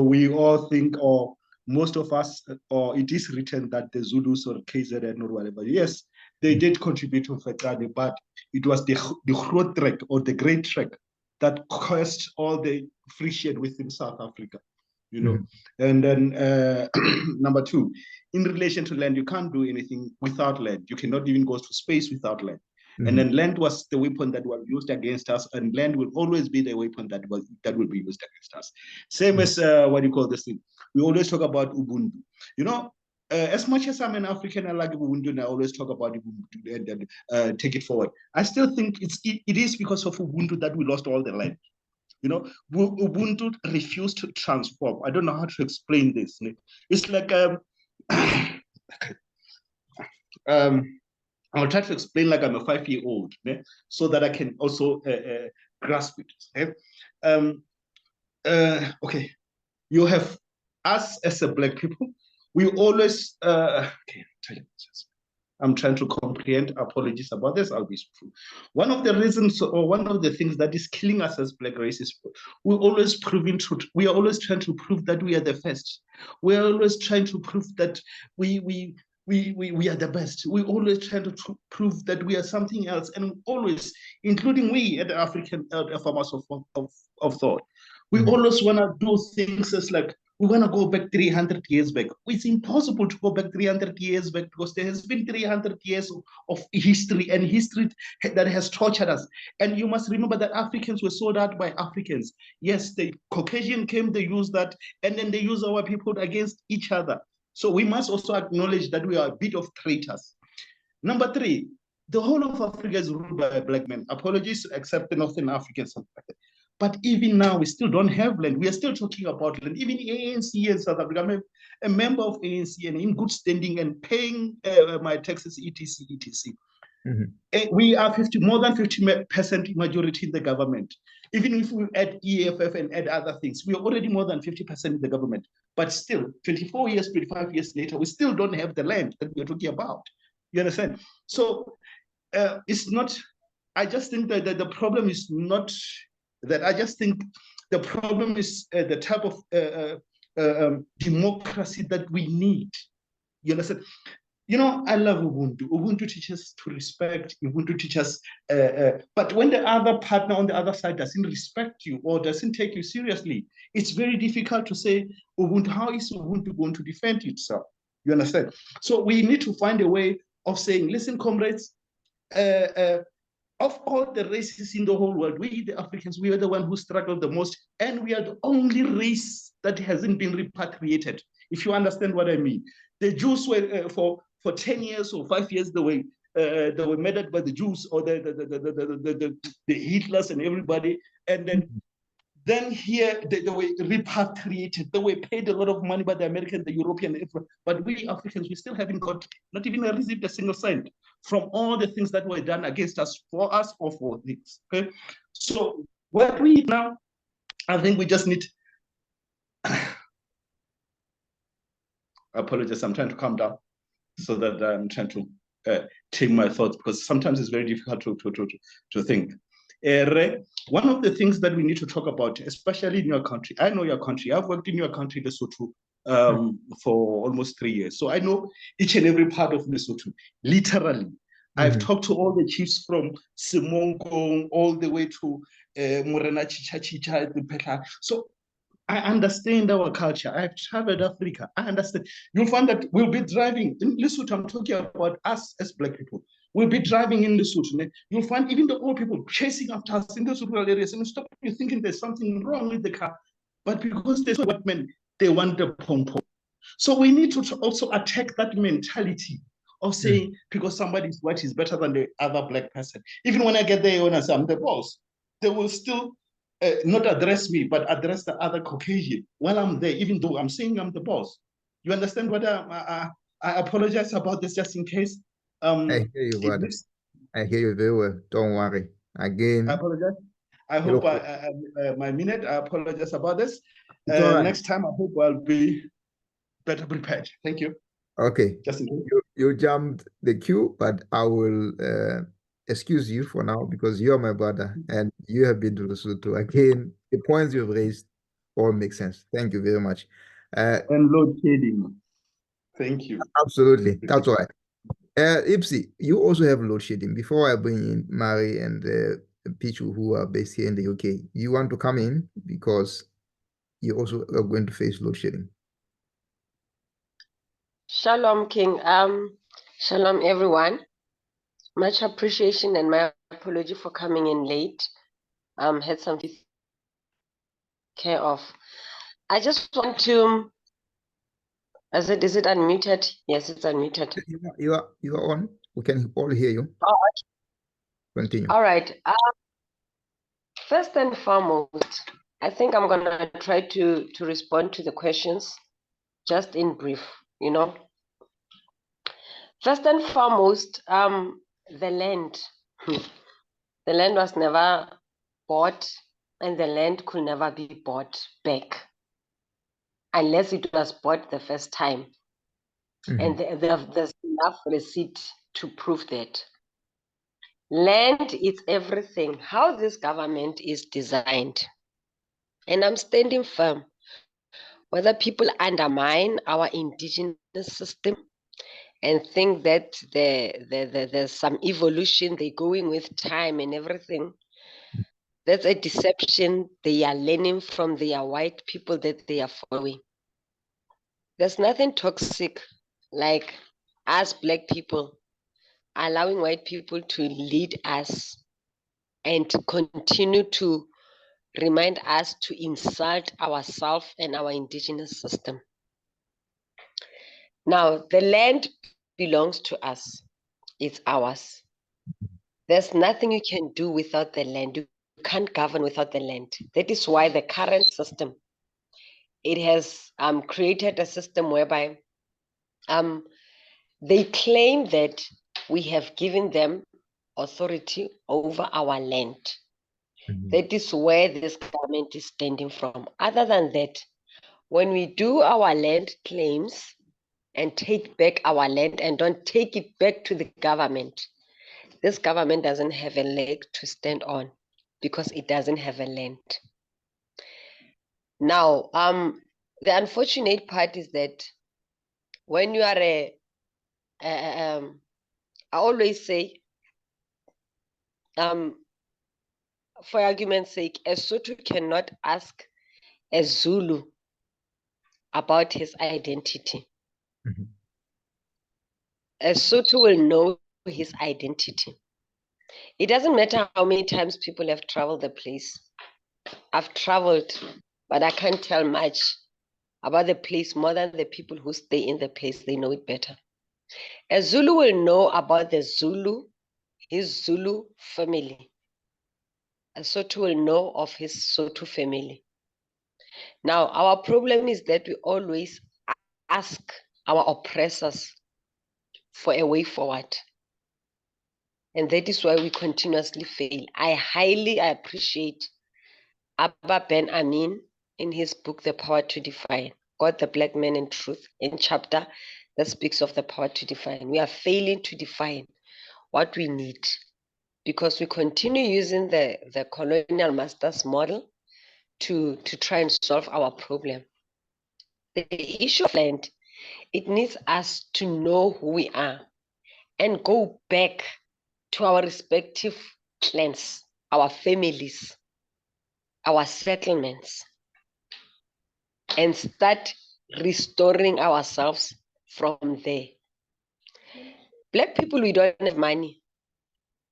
We all think, or most of us, or it is written that the Zulus or KZN or whatever, yes, they did contribute to Mfecad, but it was the Groot Trek or the Great Trek that caused all the friction within South Africa, And then number two, in relation to land, you can't do anything without land. You cannot even go to space without land. And then land was the weapon that was used against us, and land will always be the weapon that will be used against us. Same as what you call this thing. We always talk about Ubuntu. As much as I'm an African, I like Ubuntu, and I always talk about Ubuntu and take it forward. I still think it is because of Ubuntu that we lost all the land. Ubuntu refused to transform. I don't know how to explain this. It's like I'll try to explain like I'm a 5-year-old, so that I can also grasp it. Okay? Okay, you have us as a Black people, we always, okay, I'm trying to comprehend. Apologies about this. I'll be true. One of the reasons, or one of the things that is killing us as Black race is we are always trying to prove that we are the first. We are always trying to prove that we are the best. We always trying to prove that we are something else, and always, including we at the African farmers of thought, we always want to do things as like, we want to go back 300 years back. It's impossible to go back 300 years back because there has been 300 years of history, and history that has tortured us. And you must remember that Africans were sold out by Africans. Yes, the Caucasian came, they used that, and then they use our people against each other. So we must also acknowledge that we are a bit of traitors. Number 3, the whole of Africa is ruled by Black men. Apologies, except the Northern Africans, something like that. But even now, we still don't have land. We are still talking about land. Even ANC in South Africa, I'm a member of ANC and in good standing and paying my taxes, etc., etc. We are more than 50% majority in the government. Even if we add EFF and add other things, we are already more than 50% in the government. But still, 24 years, 25 years later, we still don't have the land that we are talking about. You understand? So it's not, I just think that the problem is not that. I just think the problem is the type of democracy that we need. You understand? You know, I love Ubuntu. Ubuntu teaches to respect. Ubuntu teaches, but when the other partner on the other side doesn't respect you or doesn't take you seriously, it's very difficult to say, Ubuntu, how is Ubuntu going to defend itself? You understand? So we need to find a way of saying, listen, comrades, of all the races in the whole world, we, the Africans, we are the one who struggled the most, and we are the only race that hasn't been repatriated, if you understand what I mean. The Jews were, for 10 years or 5 years, they were murdered by the Jews or the Hitlers and everybody, and then here they were repatriated. They were paid a lot of money by the American, the European, but we Africans, we still haven't got, not even received a single cent from all the things that were done against us, for us or for this. Okay, so what we now, I think we just need. I apologize. I'm trying to calm down so that I'm trying to take my thoughts, because sometimes it's very difficult to think. One of the things that we need to talk about, especially in your country, I know your country, I've worked in your country, Lesotho, for almost 3 years. So I know each and every part of Lesotho, literally. I've talked to all the chiefs from Simongo all the way to Morena Chicha, the Petla. So I understand our culture. I've traveled Africa. I understand. You'll find that we'll be driving in Lesotho. I'm talking about us as Black people. We'll be driving in Lesotho. You'll find even the old people chasing after us in those rural areas. And stop you thinking there's something wrong with the car. But because there's white men, they want the pom-pom. So we need to also attack that mentality of saying, because somebody's white is better than the other Black person. Even when I get there and I say I'm the boss, they will still not address me, but address the other Caucasian while I'm there, even though I'm saying I'm the boss. You understand what I apologize about this just in case. I hear you, brother. I hear you very well. Don't worry. Again, I apologize. I hope my minute. I apologize about this. Right. Next time, I hope I'll be better prepared. Thank you. Okay. Just in case. You jumped the queue, but I will excuse you for now because you're my brother and you have been to Lesotho. Again, the points you've raised all make sense. Thank you very much. And load shedding. Thank you. Absolutely. That's all right. Ipsy, you also have load shedding. Before I bring in Mari and Pichu, who are based here in the UK, you want to come in because you also are going to face load shedding. Shalom, King. Shalom, everyone. Much appreciation and my apology for coming in late. Had something to take care of. I just want to. Is it unmuted? Yes, it's unmuted. You are on. We can all hear you. Oh, continue. All right. First and foremost, I think I'm gonna try to respond to the questions just in brief. You know, First and foremost, the land. The land was never bought, and the land could never be bought back unless it was bought the first time. And there's enough receipt to prove that. Land is everything. How this government is designed. And I'm standing firm. Whether people undermine our indigenous system and think that there's some evolution, they're going with time and everything, that's a deception they are learning from their white people that they are following. There's nothing toxic like us Black people allowing white people to lead us and to continue to remind us to insult ourselves and our indigenous system. Now, the land belongs to us. It's ours. There's nothing you can do without the land. You can't govern without the land. That is why the current system, it has created a system whereby they claim that we have given them authority over our land. That is where this government is standing from. Other than that, when we do our land claims and take back our land and don't take it back to the government, this government doesn't have a leg to stand on because it doesn't have a land. Now, the unfortunate part is that when you are I always say, for argument's sake, a Sotho cannot ask a Zulu about his identity. A Sotho will know his identity. It doesn't matter how many times people have traveled the place. I've traveled, but I can't tell much about the place more than the people who stay in the place. They know it better. A Zulu will know about the Zulu, his Zulu family. A Sotho will know of his Sotho family. Now, our problem is that we always ask our oppressors for a way forward. And that is why we continuously fail. I highly appreciate Abba Ben Amin in his book, The Power to Define, God, the Black Man and Truth, in chapter that speaks of the power to define. We are failing to define what we need because we continue using the colonial masters model to try and solve our problem. The issue of land, it needs us to know who we are and go back to our respective clans, our families, our settlements, and start restoring ourselves from there. Black people, we don't have money.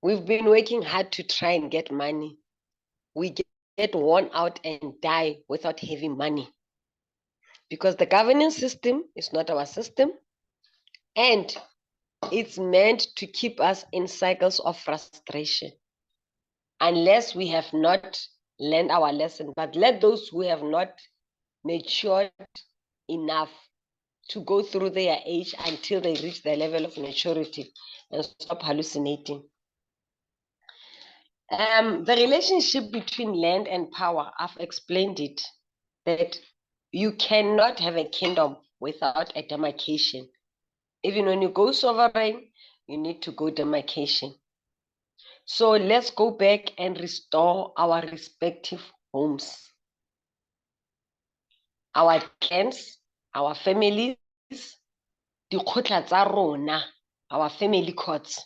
We've been working hard to try and get money. We get worn out and die without having money because the governance system is not our system and it's meant to keep us in cycles of frustration unless we have not learned our lesson. But let those who have not matured enough to go through their age until they reach the level of maturity and stop hallucinating. The relationship between land and power, I've explained it, that you cannot have a kingdom without a demarcation. Even when you go sovereign, you need to go demarcation. So let's go back and restore our respective homes, our clans, our families, dikgotla tsa rona, our family courts,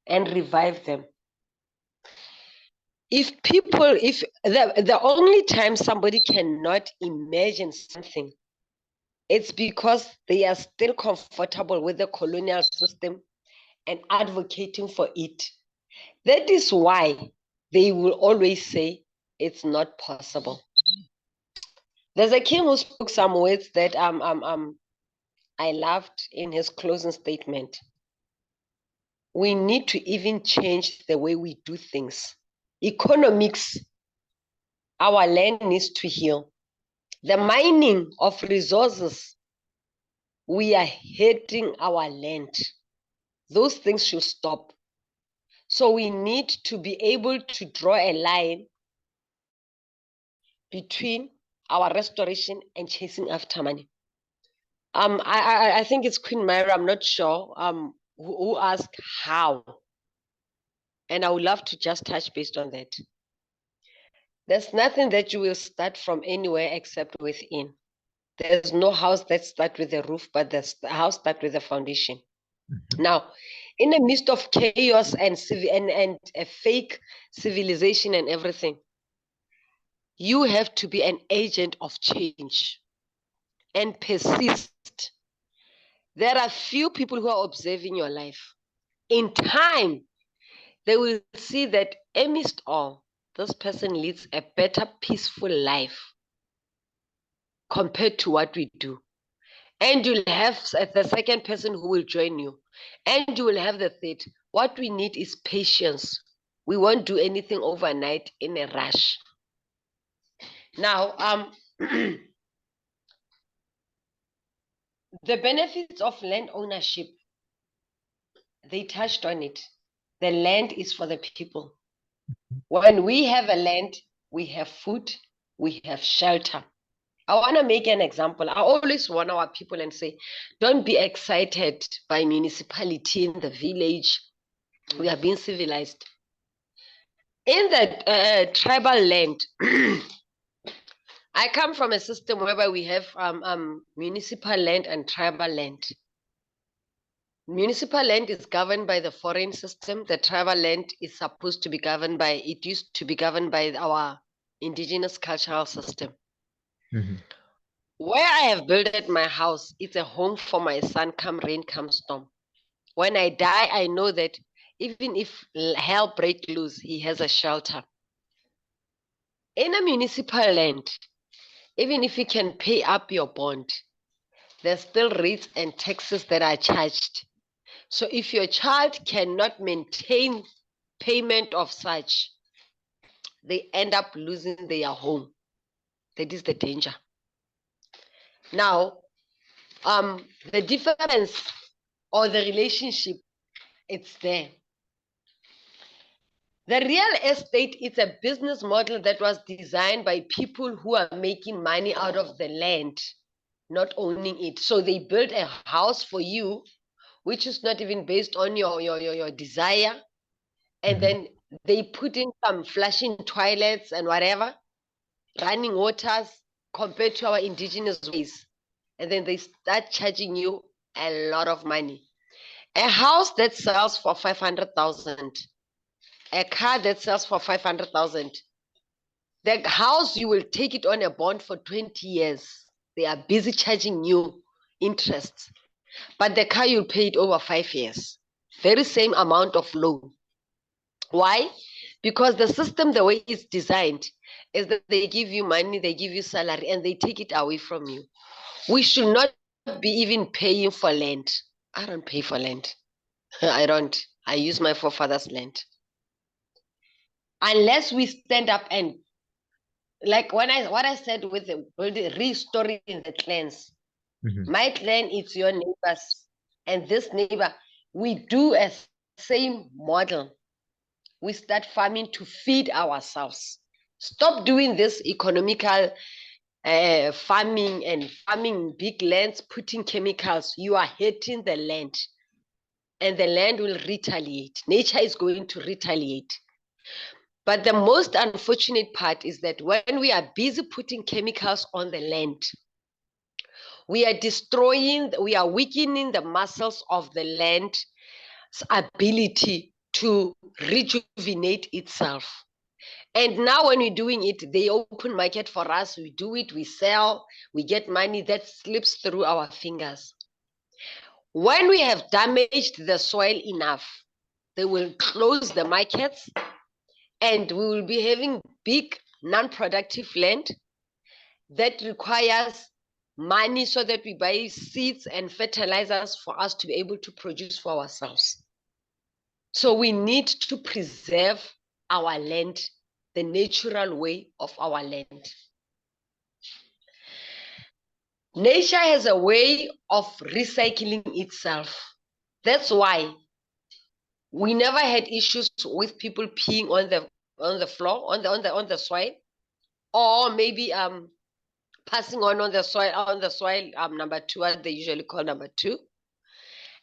and revive them. If the only time somebody cannot imagine something, it's because they are still comfortable with the colonial system and advocating for it. That is why they will always say it's not possible. There's a king who spoke some words that I loved in his closing statement. We need to even change the way we do things. Economics, our land needs to heal. The mining of resources we are hating our land. Those things should stop. So we need to be able to draw a line between our restoration and chasing after money. I think it's Queen Myra, I'm not sure, who asked how. And I would love to just touch based on that. There's nothing that you will start from anywhere except within. There's no house that starts with a roof, but the house starts with a foundation. Now, in the midst of chaos and a fake civilization and everything, you have to be an agent of change and persist. There are few people who are observing your life. In time, they will see that amidst all, this person leads a better, peaceful life compared to what we do. And you'll have the second person who will join you. And you will have the third. What we need is patience. We won't do anything overnight in a rush. Now, the benefits of land ownership, they touched on it. The land is for the people. When we have a land, we have food, we have shelter. I want to make an example. I always warn our people and say, don't be excited by municipality in the village. We are being civilized. In the tribal land, I come from a system whereby we have municipal land and tribal land. Municipal land is governed by the foreign system. The tribal land is supposed to be governed by, it used to be governed by our indigenous cultural system. Mm-hmm. Where I have built my house, it's a home for my son, come rain, come storm. When I die, I know that even if hell break loose, he has a shelter. In a municipal land, even if you can pay up your bond, there's still rates and taxes that are charged. So if your child cannot maintain payment of such, they end up losing their home. That is the danger. Now, the difference or the relationship, it's there. The real estate is a business model that was designed by people who are making money out of the land, not owning it. So they build a house for you, which is not even based on your desire. And then they put in some flushing toilets and whatever, running waters compared to our indigenous ways. And then they start charging you a lot of money. A house that sells for 500,000, a car that sells for 500,000. The house, you will take it on a bond for 20 years. They are busy charging you interest. But the car, you'll pay it over 5 years. Very same amount of loan. Why? Because the system, the way it's designed, is that they give you money, they give you salary, and they take it away from you. We should not be even paying for land. I don't pay for land. I don't. I use my forefathers' land. Unless we stand up and, like what I said with the restoring the clans. My clan is your neighbors, and this neighbor, we do a same model. We start farming to feed ourselves. Stop doing this economical farming and farming big lands, putting chemicals. You are hating the land, and the land will retaliate. Nature is going to retaliate. But the most unfortunate part is that when we are busy putting chemicals on the land, we are weakening the muscles of the land's ability to rejuvenate itself. And now when we're doing it, they open market for us. We do it, we sell, we get money that slips through our fingers. When we have damaged the soil enough, they will close the markets, and we will be having big non-productive land that requires money so that we buy seeds and fertilizers for us to be able to produce for ourselves. So we need to preserve our land, the natural way of our land. Nature has a way of recycling itself. That's why we never had issues with people peeing on the floor, on the soil, or maybe passing on the soil number 2, what they usually call number 2.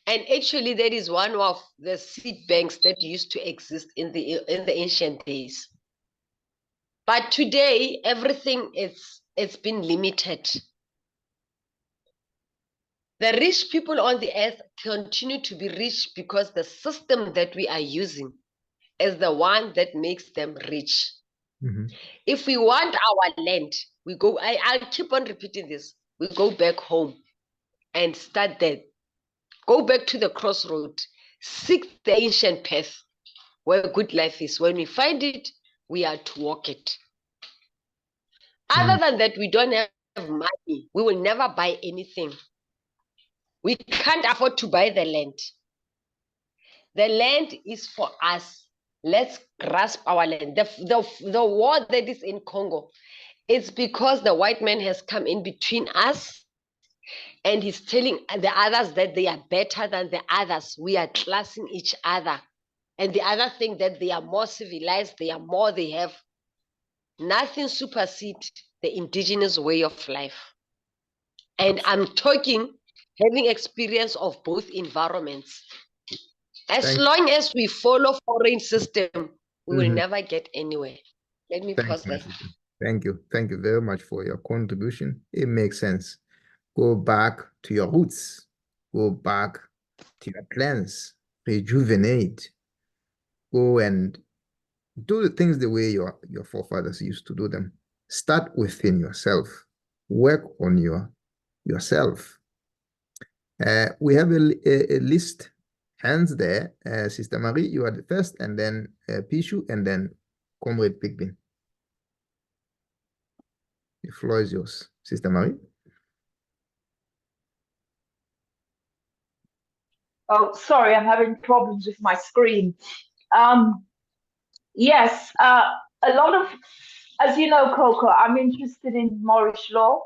And actually, that is one of the seed banks that used to exist in the ancient days. But today, everything it's been limited. The rich people on the earth continue to be rich because the system that we are using is the one that makes them rich. If we want our land, we go, I'll keep on repeating this. We go back home and start there. Go back to the crossroad. Seek the ancient path where good life is. When we find it, we are to walk it. Other than that, we don't have money. We will never buy anything. We can't afford to buy the land. The land is for us. Let's grasp our land. The war that is in Congo, it's because the white man has come in between us and he's telling the others that they are better than the others. We are classing each other. And the other thing that they are more civilized, they have. Nothing supersedes the indigenous way of life. And I'm talking having experience of both environments. As long as we follow foreign system, we will never get anywhere. Let me pause there. Thank you. Thank you very much for your contribution. It makes sense. Go back to your roots. Go back to your plans. Rejuvenate. Go and do the things the way your forefathers used to do them. Start within yourself. Work on yourself. We have a list. Hands there. Sister Marie, you are the first, and then Pishu, and then Comrade Pigbin. The floor is yours, Sister Marie. Oh, sorry, I'm having problems with my screen. Yes, a lot of, as you know, Coco, I'm interested in Moorish law.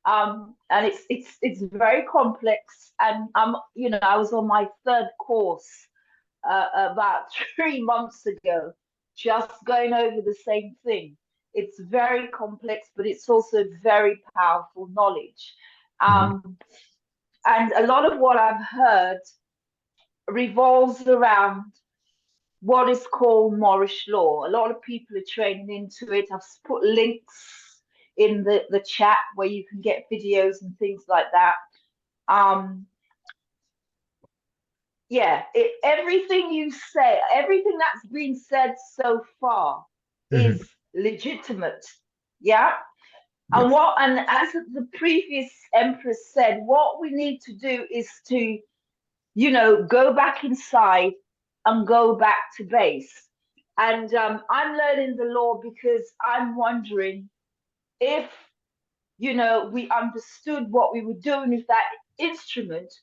And it's very complex, and I was on my 3rd course about 3 months ago, just going over the same thing. It's very complex, but it's also very powerful knowledge. And a lot of what I've heard revolves around what is called Moorish law. A lot of people are training into it. I've put links in the chat where you can get videos and things like that. Everything you say, everything that's been said so far is legitimate. And as the previous Empress said, what we need to do is to, go back inside and go back to base. And I'm learning the law because I'm wondering if, we understood what we were doing with that instrument,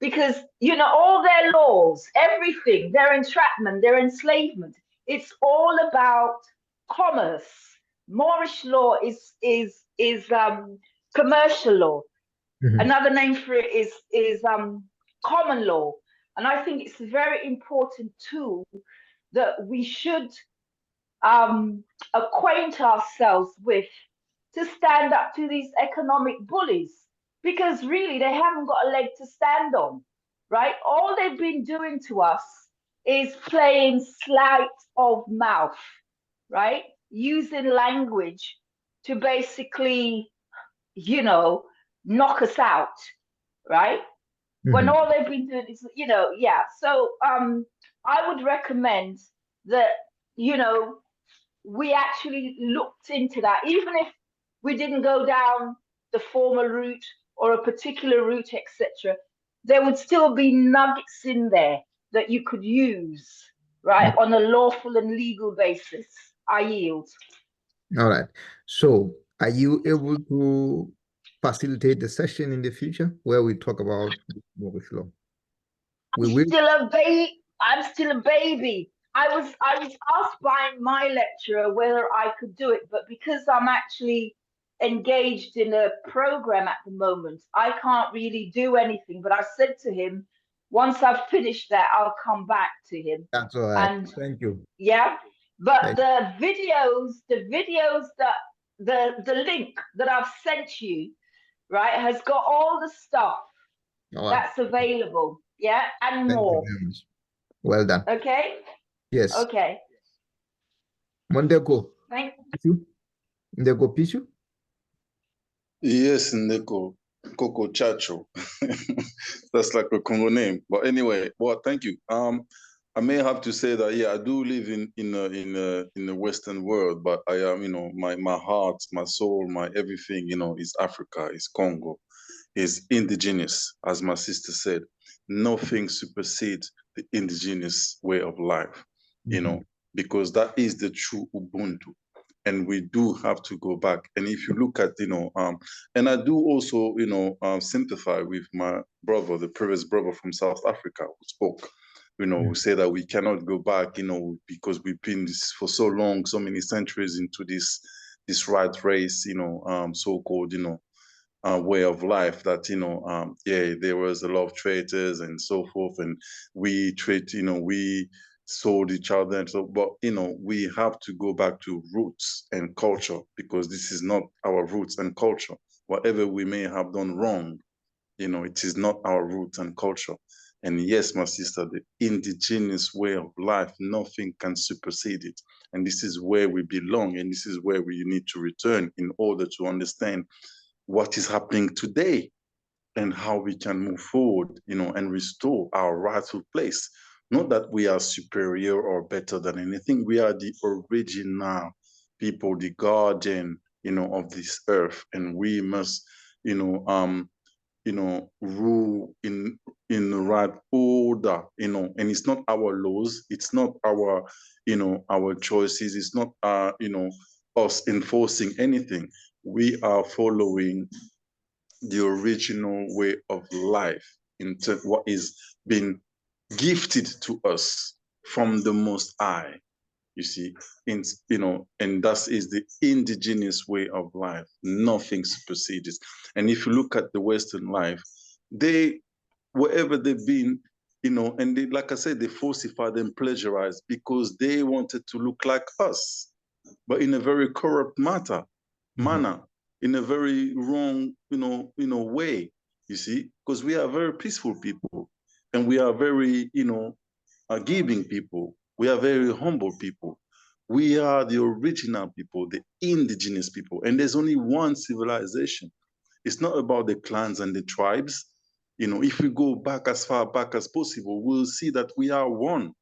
because, all their laws, everything, their entrapment, their enslavement, it's all about commerce. Moorish law is commercial law. Another name for it is common law. And I think it's a very important tool that we should acquaint ourselves with to stand up to these economic bullies, because really they haven't got a leg to stand on, right? All they've been doing to us is playing sleight of mouth, right? Using language to basically, knock us out, right? When all they've been doing is, So I would recommend that, we actually looked into that, even if we didn't go down the formal route or a particular route, etc. There would still be nuggets in there that you could use, right, on a lawful and legal basis. I yield. All right. So are you able to facilitate the session in the future where we talk about Moorish law? I'm still a baby. I was asked by my lecturer whether I could do it, but because I'm actually engaged in a program at the moment. I can't really do anything, but I said to him, once I've finished that, I'll come back to him. That's all right. And thank you. Yeah, but the videos that the link that I've sent you, right, has got all the stuff that's available. Yeah, and thank more. You very much. Well done. Okay. Yes. Okay. Mondeko. Thank you. Ndeko Pichu? Yes, Ndeko. Coco Chacho. That's like a Congo name. But anyway, well, thank you. I may have to say that, yeah, I do live in the Western world, but I am, you know, my heart, my soul, my everything, you know, is Africa, is Congo, is indigenous, as my sister said. Nothing supersedes the indigenous way of life, you know, because that is the true Ubuntu. And we do have to go back. And if you look at, you know, and I do also, you know, sympathize with my brother, the previous brother from South Africa who spoke, you know, who said that we cannot go back, you know, because we've been this for so long, so many centuries into this rat race, you know, so-called, you know, way of life that, you know, yeah, there was a lot of traitors and so forth, and we treat, you know, we sold each other and so, but, you know, we have to go back to roots and culture, because this is not our roots and culture. Whatever we may have done wrong, you know, it is not our roots and culture. And yes, my sister, the indigenous way of life, nothing can supersede it. And this is where we belong, and this is where we need to return in order to understand what is happening today and how we can move forward, you know, and restore our rightful place. Not that we are superior or better than anything. We are the original people, the guardian, you know, of this earth, and we must, you know, rule in the right order, you know. And it's not our laws, it's not our, you know, our choices, it's not you know, us enforcing anything. We are following the original way of life into what is being gifted to us from the Most High, you see, in, you know, and that is the indigenous way of life. Nothing supersedes. And if you look at the Western life, they, wherever they've been, you know, and they, like I said, they falsified and plagiarized because they wanted to look like us, but in a very corrupt manner, in a very wrong, you know, way, you see, because we are very peaceful people, and we are very, you know, giving people. We are very humble people. We are the original people, the indigenous people, and there's only one civilization. It's not about the clans and the tribes. You know, if we go back as far back as possible, we'll see that we are one,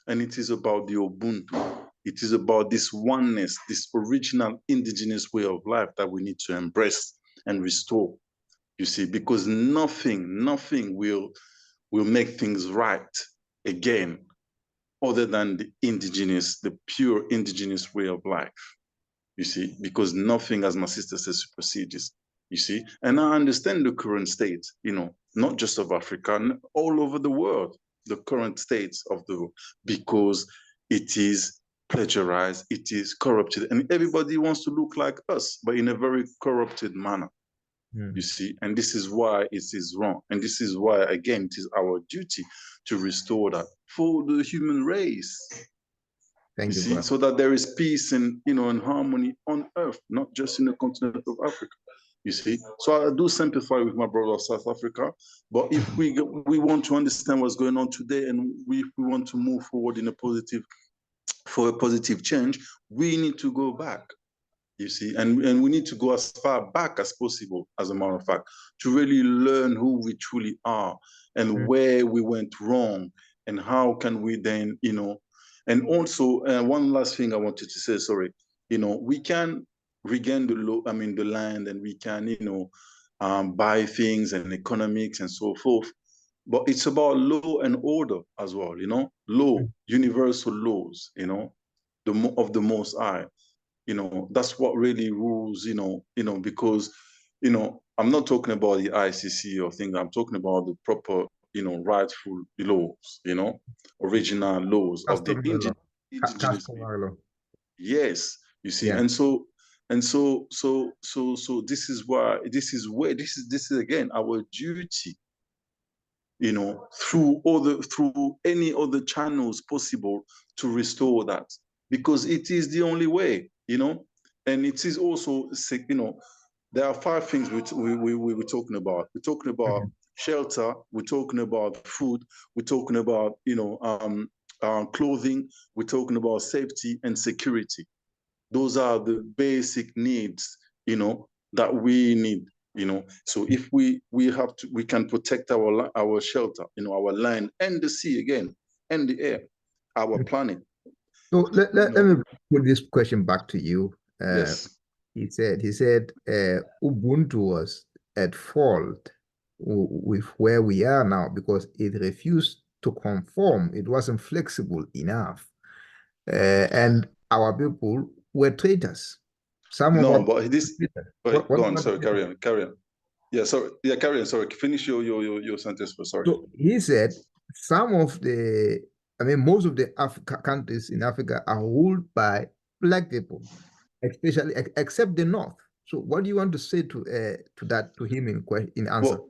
and it is about the Ubuntu. It is about this oneness, this original indigenous way of life that we need to embrace and restore, you see, because nothing will make things right again other than the indigenous, the pure indigenous way of life, you see, because nothing, as my sister says, supersedes, you see. And I understand the current state, you know, not just of Africa, all over the world, the current states of the world, because it is plagiarized, it is corrupted, and everybody wants to look like us, but in a very corrupted manner, you see. And this is why it is wrong. And this is why, again, it is our duty to restore that for the human race. Thank you, see, so that there is peace and, you know, and harmony on earth, not just in the continent of Africa. You see, so I do sympathize with my brother of South Africa. But if we want to understand what's going on today, and we want to move forward in a positive, for a positive change, we need to go back. You see, and we need to go as far back as possible, as a matter of fact, to really learn who we truly are and where we went wrong, and how can we then, you know. And also, one last thing I wanted to say, sorry, you know, we can regain the land, and we can, you know, buy things and economics and so forth. But it's about law and order as well, you know, law, universal laws, you know, of the Most High. You know, that's what really rules, you know, because, you know, I'm not talking about the ICC or thing. I'm talking about the proper, you know, rightful laws, you know, original laws of the indigenous people. Yes, you see. Yeah. And so And so this is where this is again our duty, you know, through any other channels possible to restore that, because it is the only way, you know. And it is also, you know, there are 5 things we were talking about. We're talking about shelter, we're talking about food, we're talking about, you know, clothing, we're talking about safety and security. Those are the basic needs, you know, that we need, you know. So if we can protect our shelter, you know, our land and the sea again, and the air, our planet. So let me put this question back to you. Yes. He said Ubuntu was at fault with where we are now because it refused to conform. It wasn't flexible enough. And our people were traitors. But go on, sorry, carry on. Yeah, sorry, yeah, carry on, sorry. Finish your sentence first, sorry. So he said most of the countries in Africa are ruled by black people, especially except the North. So what do you want to say to him in answer? Well,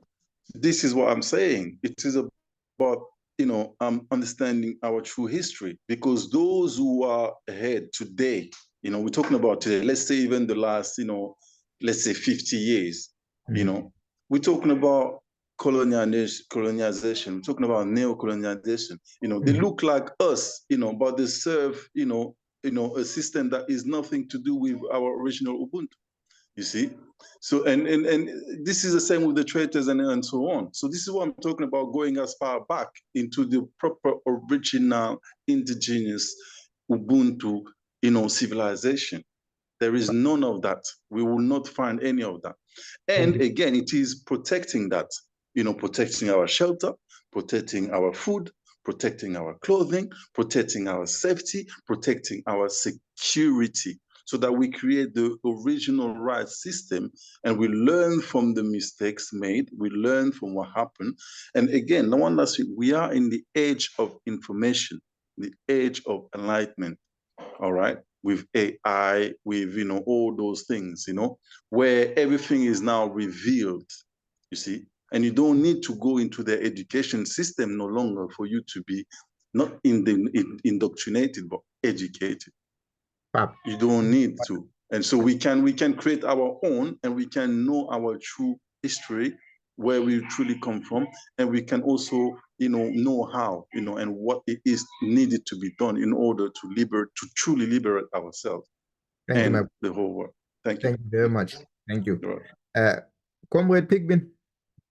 this is what I'm saying. It is about, you know, understanding our true history, because those who are ahead today, you know, we're talking about today, let's say even the last, you know, let's say 50 years, you know, we're talking about colonization, we're talking about neo-colonization, you know, they look like us, you know, but they serve, you know, a system that is nothing to do with our original Ubuntu. You see? So, and this is the same with the traitors and so on. So this is what I'm talking about, going as far back into the proper original indigenous Ubuntu, you know, civilization. There is none of that. We will not find any of that. And again, it is protecting that, you know, protecting our shelter, protecting our food, protecting our clothing, protecting our safety, protecting our security, so that we create the original right system and we learn from the mistakes made, we learn from what happened. And again, no one last week, we are in the age of information, the age of enlightenment, all right? With AI, with, you know, all those things, you know, where everything is now revealed, you see? And you don't need to go into the education system no longer for you to be not indoctrinated, but educated. You don't need to. And so we can create our own, and we can know our true history, where we truly come from, and we can also, you know how, you know, and what it is needed to be done in order to truly liberate ourselves and the whole world. Thank you. Thank you very much. Thank you. Comrade Pigbin,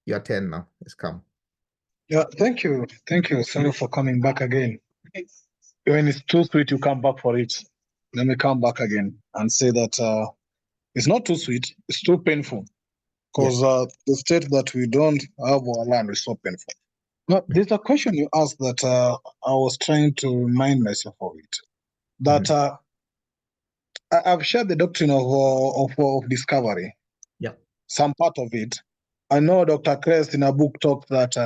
your turn now. It's come. Yeah, thank you. Thank you. Sorry for coming back again. When it's too sweet, you come back for it. Let me come back again and say that it's not too sweet, it's too painful. Because the state that we don't have our land is so painful. Now, there's a question you asked that I was trying to remind myself of it. That I've shared the doctrine of discovery. Yeah. Some part of it. I know Dr. Crest in a book talked that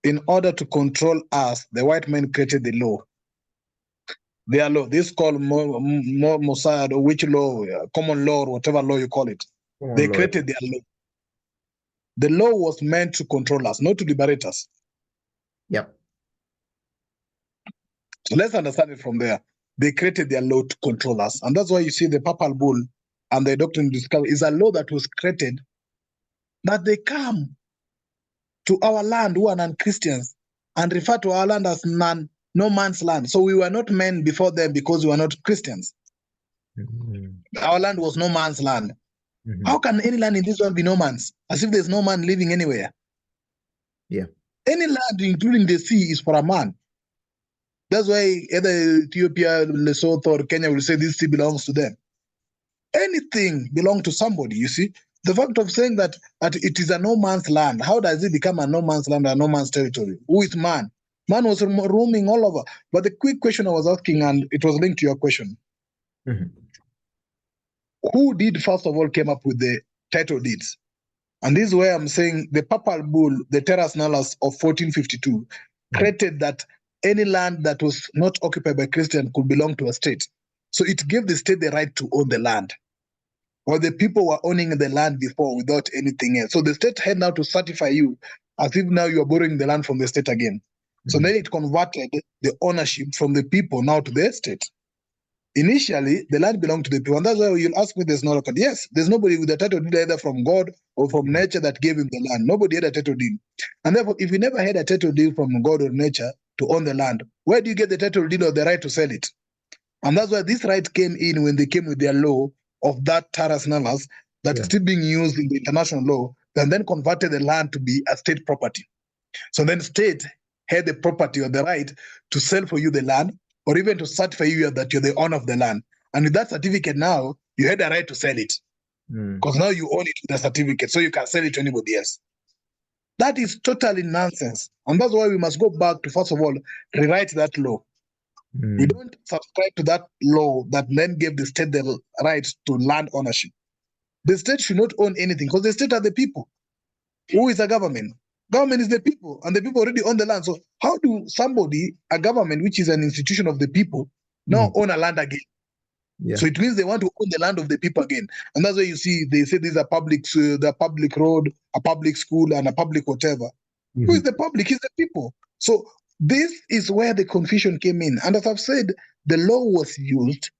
in order to control us, the white men created the law. Their law, this is called Mossad, or which law, common law, or whatever law you call it. They created their law. The law was meant to control us, not to liberate us. Yep. So let's understand it from there. They created their law to control us. And that's why you see the Papal Bull and the Doctrine of Discovery is a law that was created that they come to our land who are non-Christians and refer to our land as no man's land. So we were not men before them because we were not Christians. Our land was no man's land. How can any land in this world be no man's? As if there's no man living anywhere. Yeah. Any land, including the sea, is for a man. That's why either Ethiopia, Lesotho, or Kenya will say this sea belongs to them. Anything belongs to somebody, you see. The fact of saying that it is a no man's land, how does it become a no man's land, a no man's territory? Who is man? Man was roaming all over. But the quick question I was asking, and it was linked to your question. Who did, first of all, came up with the title deeds? And this is where I'm saying the Papal Bull, the Terras Nullas of 1452, created that any land that was not occupied by Christian could belong to a state. So it gave the state the right to own the land. or the people were owning the land before without anything else. So the state had now to certify you as if now you are borrowing the land from the state again. So then it converted the ownership from the people now to the state. Initially, the land belonged to the people. And that's why you'll ask me there's no record. Yes, there's nobody with a title deed either from God or from nature that gave him the land. Nobody had a title deed. And therefore, if you never had a title deed from God or nature to own the land, where do you get the title deed or the right to sell it? And that's why this right came in when they came with their law of that terras nullas that's still being used in the international law, and then converted the land to be a state property. So then state had the property or the right to sell for you the land, or even to certify you that you're the owner of the land. And with that certificate now, you had the right to sell it. Because now you own it with a certificate, so you can sell it to anybody else. That is totally nonsense. And that's why we must go back to, first of all, rewrite that law. We don't subscribe to that law that then gave the state the right to land ownership. The state should not own anything because the state are the people. Who is the government? Government is the people, and the people already own the land. So how do somebody, a government which is an institution of the people, now own a land again? So it means they want to own the land of the people again. And that's why you see they say these are the public road, a public school, and a public whatever. Who is the public? It's the people. So this is where the confusion came in. And as I've said, the law was used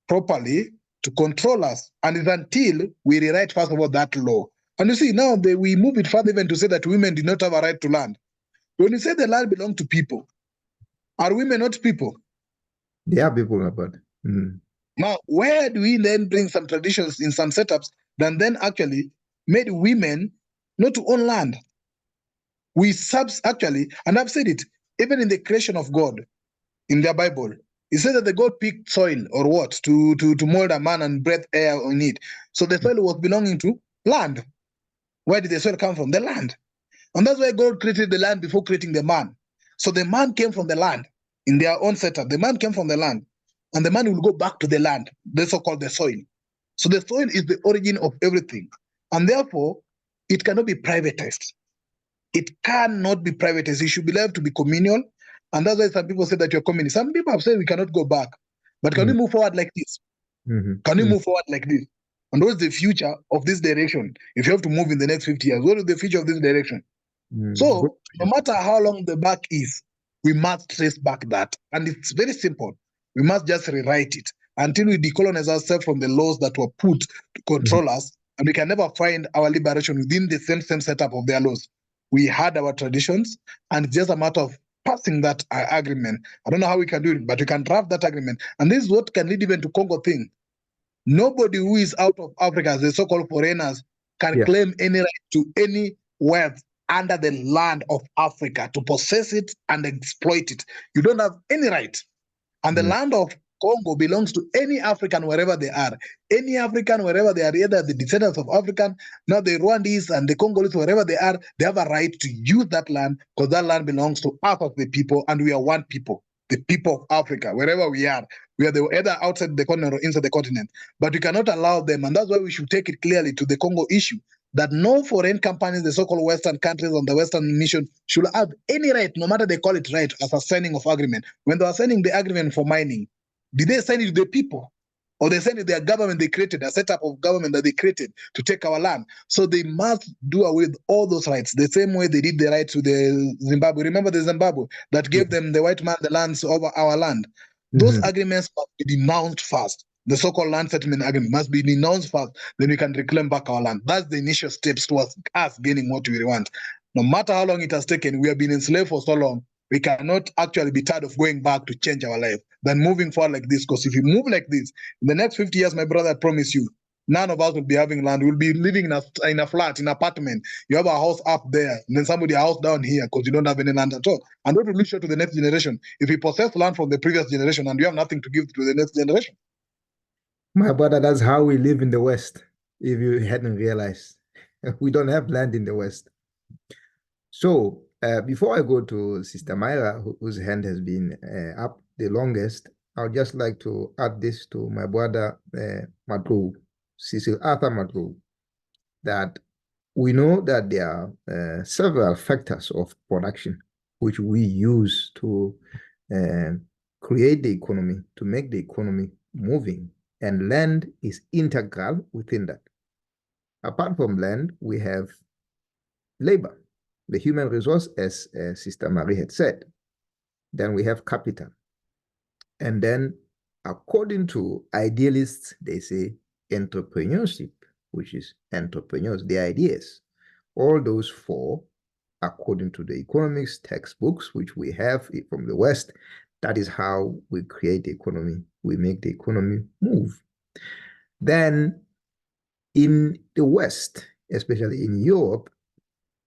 properly to control us. And it's until we rewrite, first of all, that law. And you see, now we move it further even to say that women do not have a right to land. When you say the land belongs to people, are women not people? They are people, but... Now, where do we then bring some traditions in some setups that then actually made women not to own land? We actually, and I've said it, even in the creation of God, in their Bible, it says that the God picked soil or what to mold a man and breathe air on it. So the soil was belonging to land. Where did the soil come from? The land. And that's why God created the land before creating the man. So the man came from the land in their own setup. The man came from the land. And the man will go back to the land, the so-called the soil. So the soil is the origin of everything. And therefore, it cannot be privatized. It cannot be privatized. It should be left to be communal. And that's why some people say that you're communist. Some people have said we cannot go back. But can we move forward like this? Can we move forward like this? And what is the future of this direction? If you have to move in the next 50 years, what is the future of this direction? So no matter how long the back is, we must trace back that. And it's very simple. We must just rewrite it until we decolonize ourselves from the laws that were put to control us, and we can never find our liberation within the same setup of their laws. We had our traditions, and it's just a matter of passing that agreement. I don't know how we can do it, but we can draft that agreement. And this is what can lead even to Congo thing. Nobody who is out of Africa, the so-called foreigners, can claim any right to any wealth under the land of Africa, to possess it and exploit it. You don't have any right. And the land of Congo belongs to any African wherever they are. Any African wherever they are, either the descendants of African, now the Rwandese and the Congolese, wherever they are, they have a right to use that land because that land belongs to us of the people, and we are one people, the people of Africa, wherever we are. We are either outside the continent or inside the continent. But we cannot allow them, and that's why we should take it clearly to the Congo issue, that no foreign companies, the so-called Western countries on the Western mission, should have any right, no matter they call it right, as a signing of agreement. When they are signing the agreement for mining, did they sign it to the people? Or they sign it to their government they created, a setup of government that they created to take our land? So they must do away with all those rights, the same way they did the right to the Zimbabwe. Remember the Zimbabwe that gave them, the white man, the lands over our land? Those agreements must be denounced first. The so-called land settlement agreement must be denounced first, then we can reclaim back our land. That's the initial steps towards us gaining what we want. No matter how long it has taken, we have been enslaved for so long, we cannot actually be tired of going back to change our life than moving forward like this. Because if you move like this, in the next 50 years, my brother, I promise you, none of us will be having land. We'll be living in a flat, in an apartment. You have a house up there, and then somebody a house down here because you don't have any land at all. And what will we show to the next generation if we possess land from the previous generation and you have nothing to give to the next generation? My brother, that's how we live in the West, if you hadn't realized. We don't have land in the West. So before I go to Sister Myra, whose hand has been up the longest, I would just like to add this to my brother Matlu, Cecil Arthur Matlu, that we know that there are several factors of production which we use to create the economy, to make the economy moving. and land is integral within that. Apart from land, we have labor, the human resource, as Sister Marie had said. Then we have capital. And then, according to idealists, they say entrepreneurship, which is entrepreneurs, the ideas. All those four, according to the economics textbooks, which we have from the West, that is how we create the economy. We make the economy move. Then in the West, especially in Europe,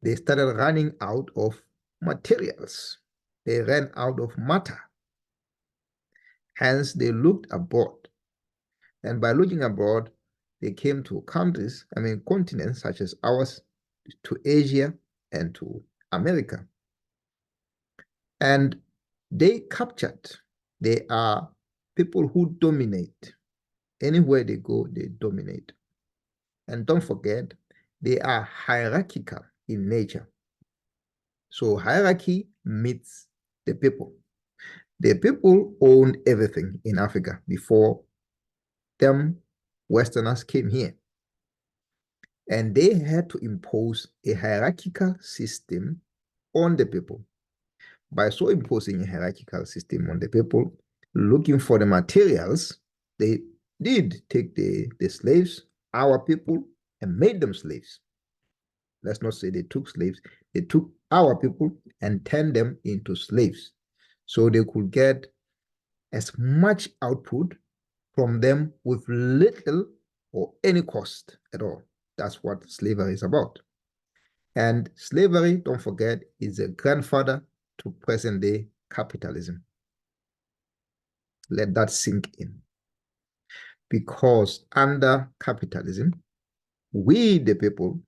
they started running out of materials. They ran out of matter. Hence, they looked abroad. And by looking abroad, they came to countries, continents such as ours, to Asia and to America. And they captured. They are people who dominate. Anywhere they go, they dominate. And don't forget, they are hierarchical in nature. So hierarchy meets the people. The people owned everything in Africa before them Westerners came here. And they had to impose a hierarchical system on the people. By so imposing a hierarchical system on the people, looking for the materials, they did take the slaves, our people, and made them slaves. Let's not say they took slaves. They took our people and turned them into slaves, so they could get as much output from them with little or any cost at all. That's what slavery is about. And slavery, don't forget, is a grandfather to present-day capitalism. Let that sink in. Because under capitalism, we, the people,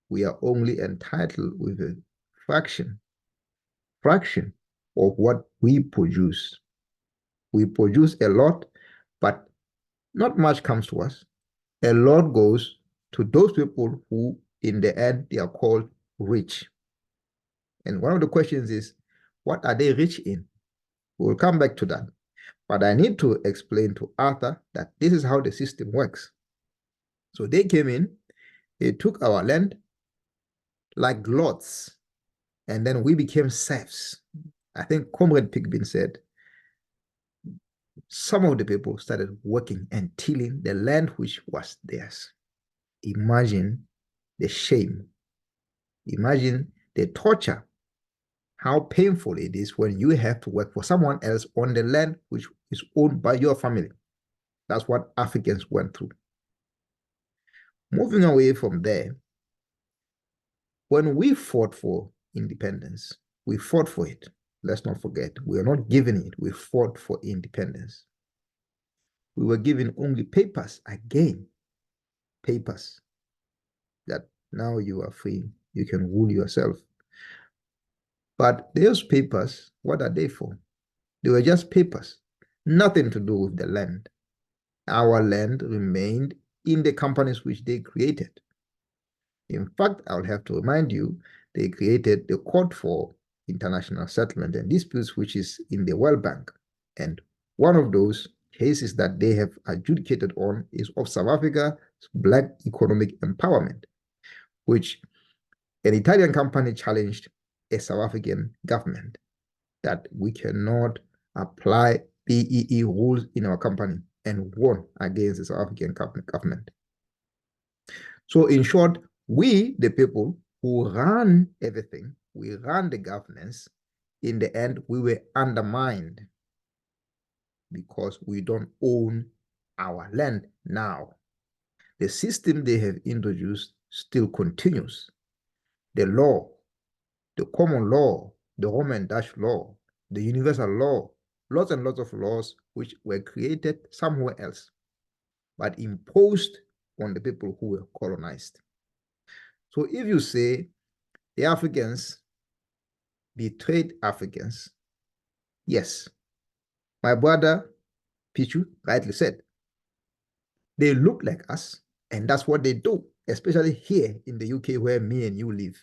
we are only entitled with a fraction of what we produce. We produce a lot, but not much comes to us. A lot goes to those people who, in the end, they are called rich. And one of the questions is, what are they rich in? We'll come back to that. But I need to explain to Arthur that this is how the system works. So they came in, they took our land like lots, and then we became serfs. I think Comrade Pigbin said, some of the people started working and tilling the land which was theirs. Imagine the shame. Imagine the torture. How painful it is when you have to work for someone else on the land which is owned by your family. That's what Africans went through. Moving away from there, when we fought for independence, we fought for it. Let's not forget, we are not given it. We fought for independence. We were given only papers, again, papers, that now you are free, you can rule yourself. But those papers, what are they for? They were just papers, nothing to do with the land. Our land remained in the companies which they created. In fact, I'll have to remind you, they created the Court for International Settlement and Disputes, which is in the World Bank. And one of those cases that they have adjudicated on is of South Africa's Black economic empowerment, which an Italian company challenged a South African government that we cannot apply BEE rules in our company, and won against the South African government. So in short, we, the people who run everything, we run the governance, in the end, we were undermined because we don't own our land now. The system they have introduced still continues. The law, the common law, the Roman Dutch law, the universal law, lots and lots of laws which were created somewhere else, but imposed on the people who were colonized. So if you say the Africans betrayed Africans, yes, my brother Pichu rightly said, they look like us, and that's what they do, especially here in the UK where me and you live.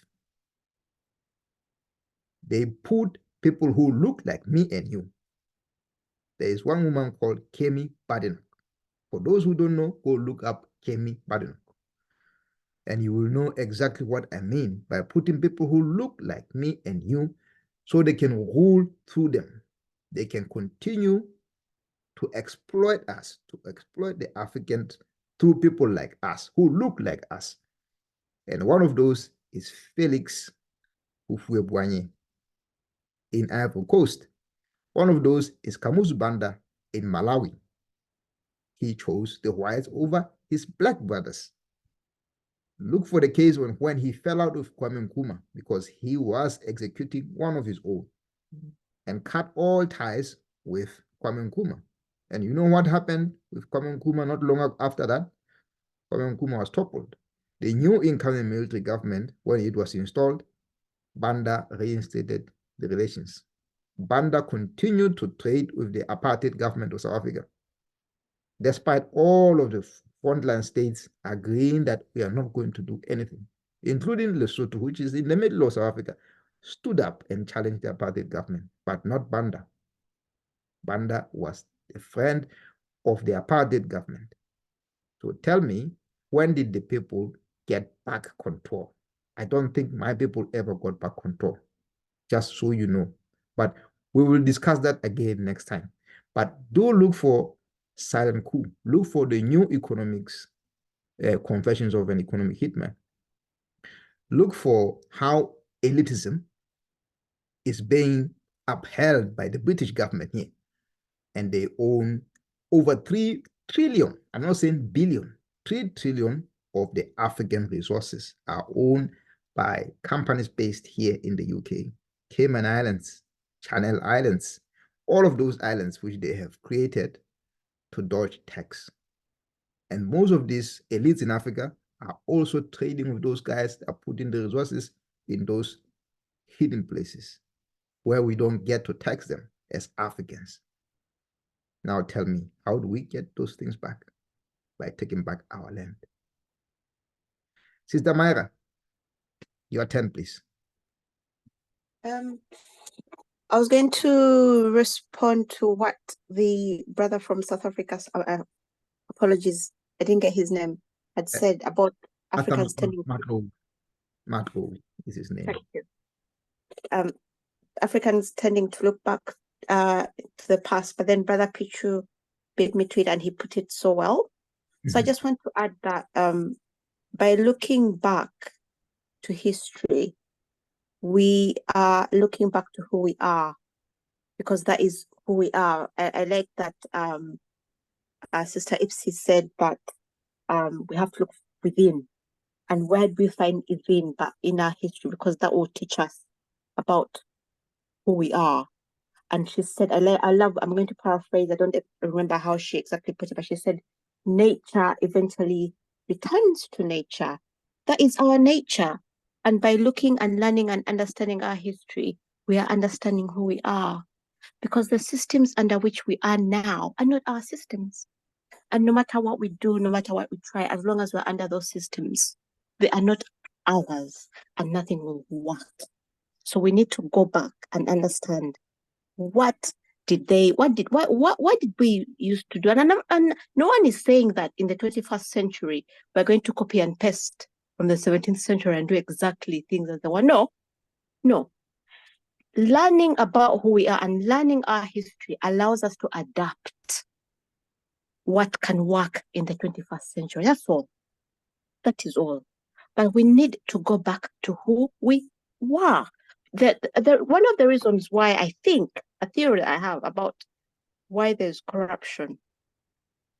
They put people who look like me and you. There is one woman called Kemi Badenoch. For those who don't know, go look up Kemi Badenoch. And you will know exactly what I mean by putting people who look like me and you so they can rule through them. They can continue to exploit us, to exploit the Africans through people like us, who look like us. And one of those is Felix Houphouët-Boigny in Ivory Coast. One of those is Kamuzu Banda in Malawi. He chose the whites over his black brothers. Look for the case when he fell out with Kwame Nkrumah because he was executing one of his own and cut all ties with Kwame Nkrumah. And you know what happened with Kwame Nkrumah not long after that? Kwame Nkrumah was toppled. The new incoming military government, when it was installed, Banda reinstated the relations. Banda continued to trade with the apartheid government of South Africa, despite all of the frontline states agreeing that we are not going to do anything, including Lesotho, which is in the middle of South Africa, stood up and challenged the apartheid government, but not Banda. Banda was a friend of the apartheid government. So tell me, when did the people get back control? I don't think my people ever got back control, just so you know. But we will discuss that again next time. But do look for silent coup. Look for the new economics, Confessions of an Economic Hitman. Look for how elitism is being upheld by the British government here. And they own over 3 trillion, I'm not saying billion, 3 trillion of the African resources are owned by companies based here in the UK. Cayman Islands, Channel Islands, all of those islands which they have created to dodge tax. And most of these elites in Africa are also trading with those guys that are putting the resources in those hidden places where we don't get to tax them as Africans. Now tell me, how do we get those things back? By taking back our land. Sister Myra, your turn, please. I was going to respond to what the brother from South Africa, apologies, I didn't get his name, had said about Africans tending Matro is his name. Thank you. Africans tending to look back to the past, but then Brother Pichu beat me to it and he put it so well. So I just want to add that by looking back to history, we are looking back to who we are, because that is who we are. I like that Sister Ipsy said that we have to look within. And where do we find within but in our history? Because that will teach us about who we are. And she said, I'm going to paraphrase, I don't remember how she exactly put it, but she said, nature eventually returns to nature. That is our nature. And by looking and learning and understanding our history, we are understanding who we are. Because the systems under which we are now are not our systems. And no matter what we do, no matter what we try, as long as we're under those systems, they are not ours and nothing will work. So we need to go back and understand what did we used to do? And no one is saying that in the 21st century, we're going to copy and paste from the 17th century and do exactly things as they were. No. Learning about who we are and learning our history allows us to adapt what can work in the 21st century. That's all. That is all. But we need to go back to who we were. One of the reasons why I think, a theory I have about why there's corruption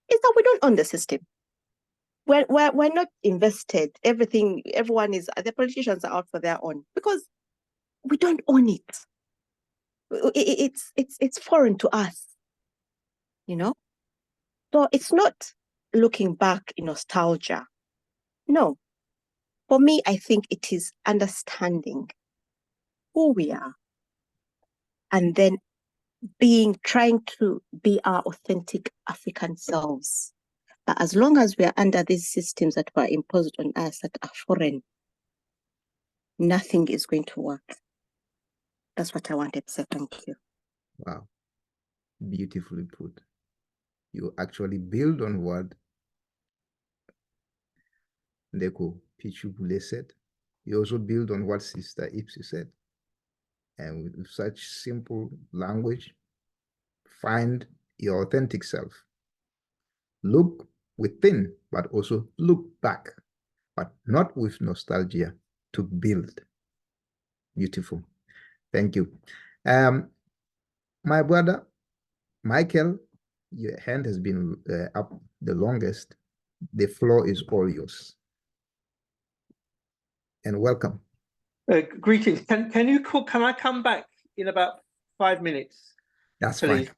is that we don't own the system. We're not invested. Everyone is, the politicians are out for their own because we don't own it. It's foreign to us, you know? So it's not looking back in nostalgia. No. For me, I think it is understanding who we are and then trying to be our authentic African selves. But as long as we are under these systems that were imposed on us that are foreign, nothing is going to work. That's what I wanted to say. Thank you. Wow. Beautifully put. you actually build on what Ndeko Pichubule said. You also build on what Sister Ipsi said. And with such simple language, find your authentic self. Look within, but also look back, but not with nostalgia, to build. Beautiful. Thank you. My brother, Michael, your hand has been up the longest. The floor is all yours. And welcome. Greetings. Can I come back in about 5 minutes? That's please? fine.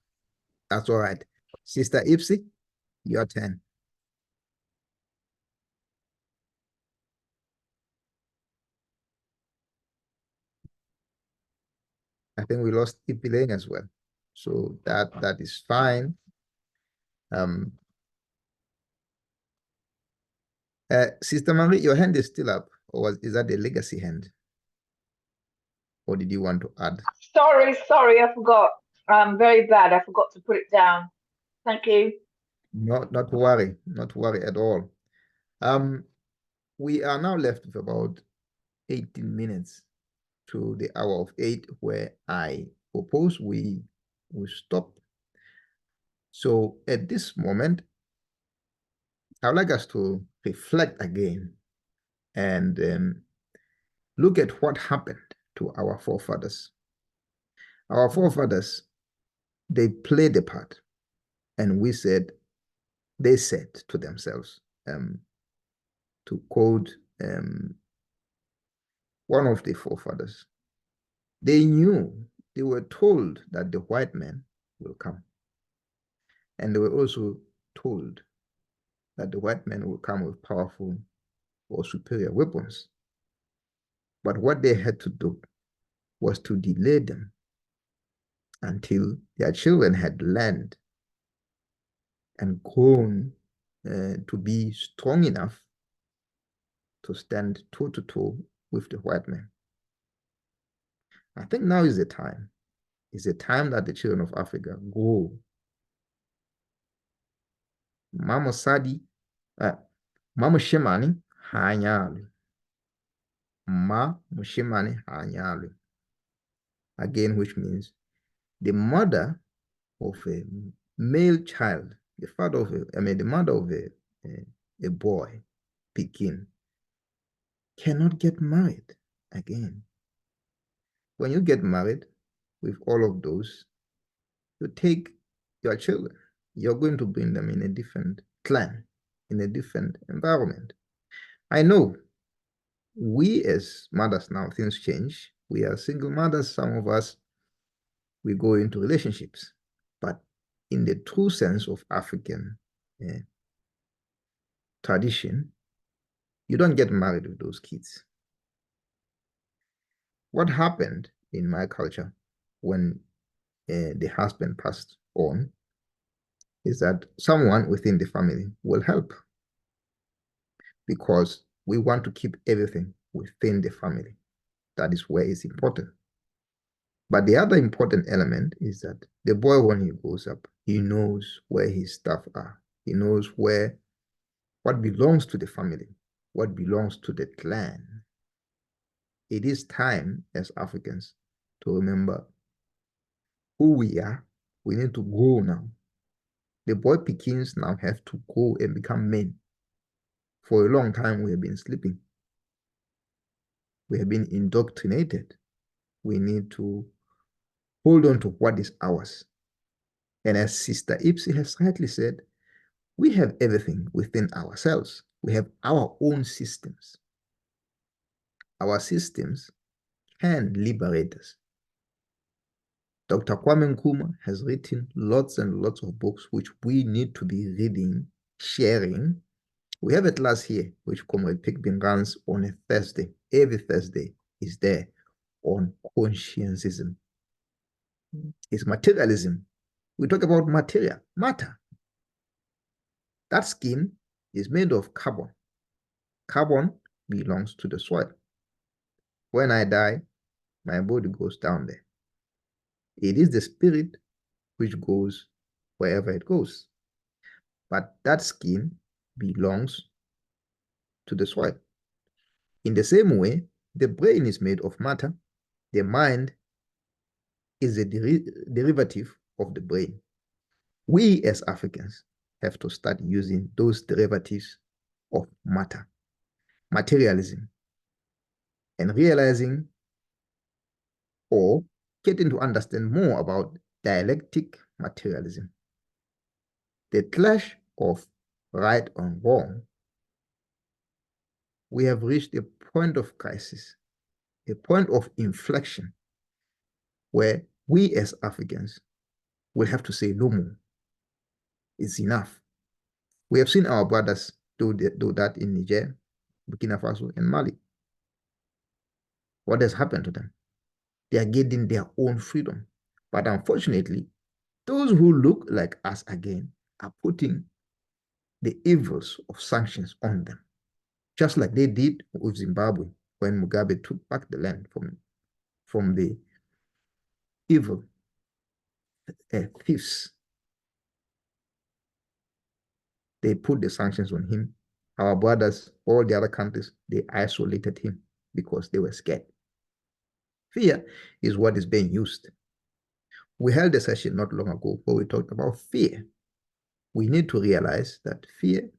That's all right. Sister Ipsi, your turn. I think we lost Ipileng as well. So that is fine. Sister Marie, your hand is still up, or is that the legacy hand? Or did you want to add? Sorry, I forgot. Very bad. I forgot to put it down. Thank you. Not to worry at all. We are now left with about 18 minutes to the hour of 8, where I propose we stop. So at this moment, I would like us to reflect again and look at what happened to our forefathers. Our forefathers, they played a part, and they said to themselves, to quote one of the forefathers, they were told that the white man will come. And they were also told that the white man will come with powerful or superior weapons. But what they had to do was to delay them until their children had learned and grown to be strong enough to stand toe to toe with the white man. I think now is the time. It's the time that the children of Africa grow. Mama Shemani Hanyalu. Ma Mushimani Hanyalu. Again, which means the mother of a male child, the mother of a boy, Pekin, cannot get married again. When you get married with all of those, you take your children. You're going to bring them in a different clan, in a different environment. I know we as mothers now, things change. We are single mothers. Some of us, we go into relationships. But in the true sense of African tradition, you don't get married with those kids. What happened in my culture when the husband passed on is that someone within the family will help, because we want to keep everything within the family. That is where it's important. But the other important element is that the boy, when he grows up, he knows where his stuff are. He knows what belongs to the family, what belongs to the clan. It is time as Africans to remember who we are. We need to grow now. The boy Pekins now have to go and become men. For a long time, we have been sleeping. We have been indoctrinated. We need to hold on to what is ours. And as Sister Ipsi has rightly said, we have everything within ourselves. We have our own systems. Our systems can liberate us. Dr. Kwame Nkrumah has written lots and lots of books which we need to be reading, sharing. We have a class here which Comrade Pigbin runs on a Thursday. Every Thursday is there on conscientism. It's materialism. We talk about matter. That skin is made of carbon. Carbon belongs to the soil. When I die, my body goes down there. It is the spirit which goes wherever it goes. but that skin belongs to the soil. In the same way, the brain is made of matter. The mind is a derivative of the brain. We as Africans have to start using those derivatives of matter, materialism, and realizing or getting to understand more about dialectic materialism. The clash of right and wrong. We have reached a point of crisis, a point of inflection, where we as Africans will have to say no more. It's enough. We have seen our brothers do that in Niger, Burkina Faso, and Mali. What has happened to them? They are getting their own freedom. But unfortunately, those who look like us again are putting the evils of sanctions on them, just like they did with Zimbabwe when Mugabe took back the land from the evil thieves. They put the sanctions on him. Our brothers, all the other countries, they isolated him because they were scared. Fear is what is being used. We held a session not long ago where we talked about fear. We need to realize that fear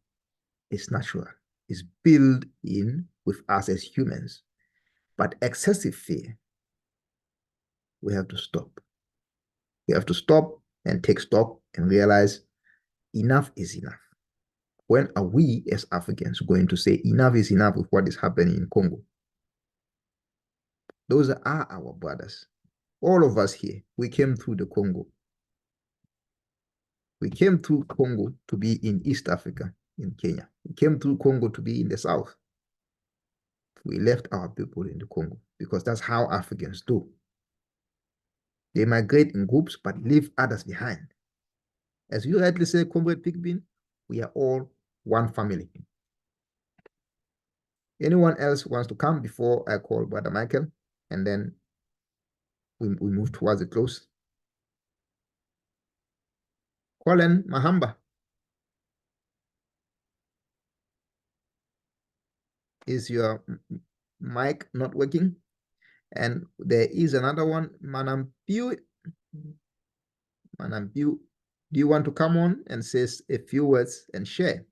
is natural, is built in with us as humans. But excessive fear, we have to stop. We have to stop and take stock and realize enough is enough. When are we as Africans going to say enough is enough with what is happening in Congo? Those are our brothers. All of us here, we came through the Congo. We came through Congo to be in East Africa, in Kenya. We came through Congo to be in the South. We left our people in the Congo because that's how Africans do. They migrate in groups but leave others behind. As you rightly say, Comrade Pigbin, we are all one family. Anyone else wants to come before I call Brother Michael, and then we move towards the close? Colin Mahamba. Is your mic not working? And there is another one, Manampiu. Manampiu, do you want to come on and say a few words and share?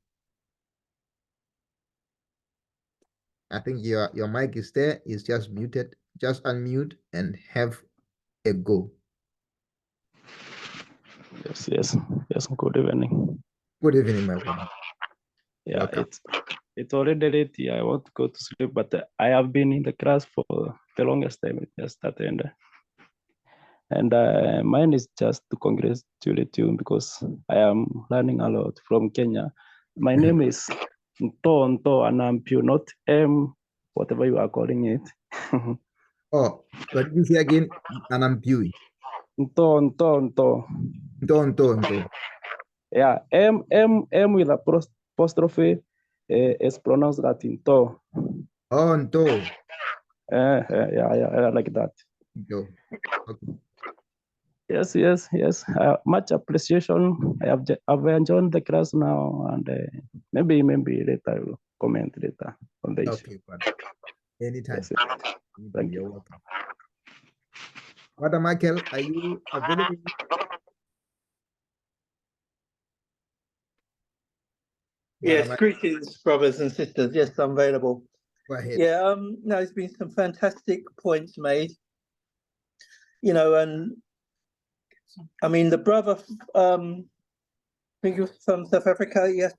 I think your mic is there, it's just muted. Just unmute and have a go. Yes. Good evening. Good evening, my brother. Yeah, welcome. It's already late. Yeah, I want to go to sleep, but I have been in the class for the longest time. It just started, and mine is just to congratulate you because I am learning a lot from Kenya. My name is Nto Anampiu, not M, whatever you are calling it. Oh, what did you say again? Anampiu. Nto. Yeah, M with apostrophe is pronounced that in to. Oh, Nto. Yeah, like that. Nto. Okay. Yes. Much appreciation. I've enjoyed the class now, and maybe later I will comment later on the issue. Okay, brother. Anytime. Yes. Thank you. You're welcome. Brother Michael, are you available? Yes, greetings, brothers and sisters. Yes, I'm available. Go ahead. Yeah, no, there's been some fantastic points made. You know, and I mean the brother, I think he was from South Africa. Yes,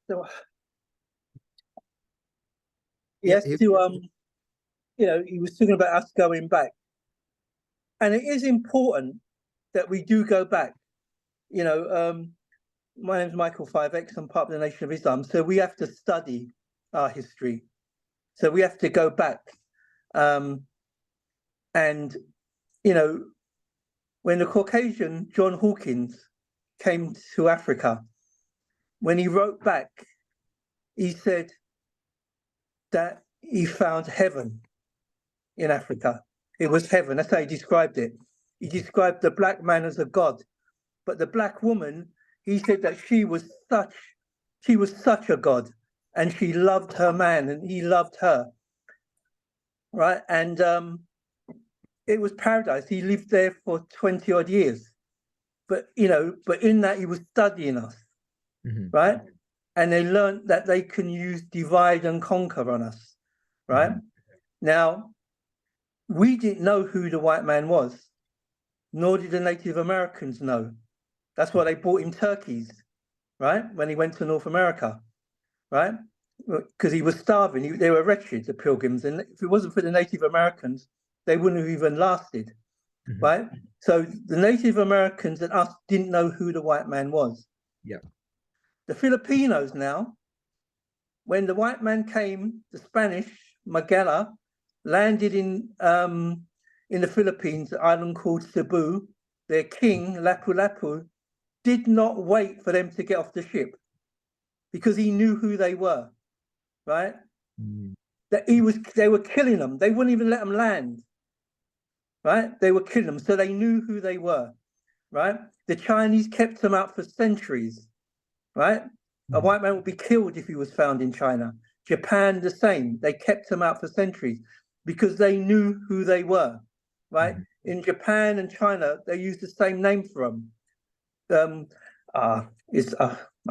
you know, he was talking about us going back, and it is important that we do go back. You know, my name's Michael 5X. I'm part of the Nation of Islam, so we have to study our history. So we have to go back, and you know, when the Caucasian John Hawkins came to Africa, when he wrote back, he said that he found heaven in Africa. It was heaven. That's how he described it. He described the black man as a god, but the black woman, he said that she was such she was such a god, and she loved her man, and he loved her, right? And it was paradise. He lived there for 20 odd years, but in that he was studying us, right? And they learned that they can use divide and conquer on us, right? Now, we didn't know who the white man was, nor did the Native Americans know. That's why they bought him turkeys, right? When he went to North America, right? Because he was starving. They were wretched, the Pilgrims. And if it wasn't for the Native Americans, they wouldn't have even lasted, right? So the Native Americans and us didn't know who the white man was. Yeah. The Filipinos now, when the white man came, the Spanish, Magella, landed in the Philippines, an island called Cebu, their king, Lapu-Lapu, did not wait for them to get off the ship because he knew who they were, right? That they were killing them. They wouldn't even let them land, right? They were killing them, so they knew who they were, right? The Chinese kept them out for centuries, right? A white man would be killed if he was found in China. Japan, the same. They kept them out for centuries because they knew who they were, right? In Japan and China, they used the same name for them. Sorry, I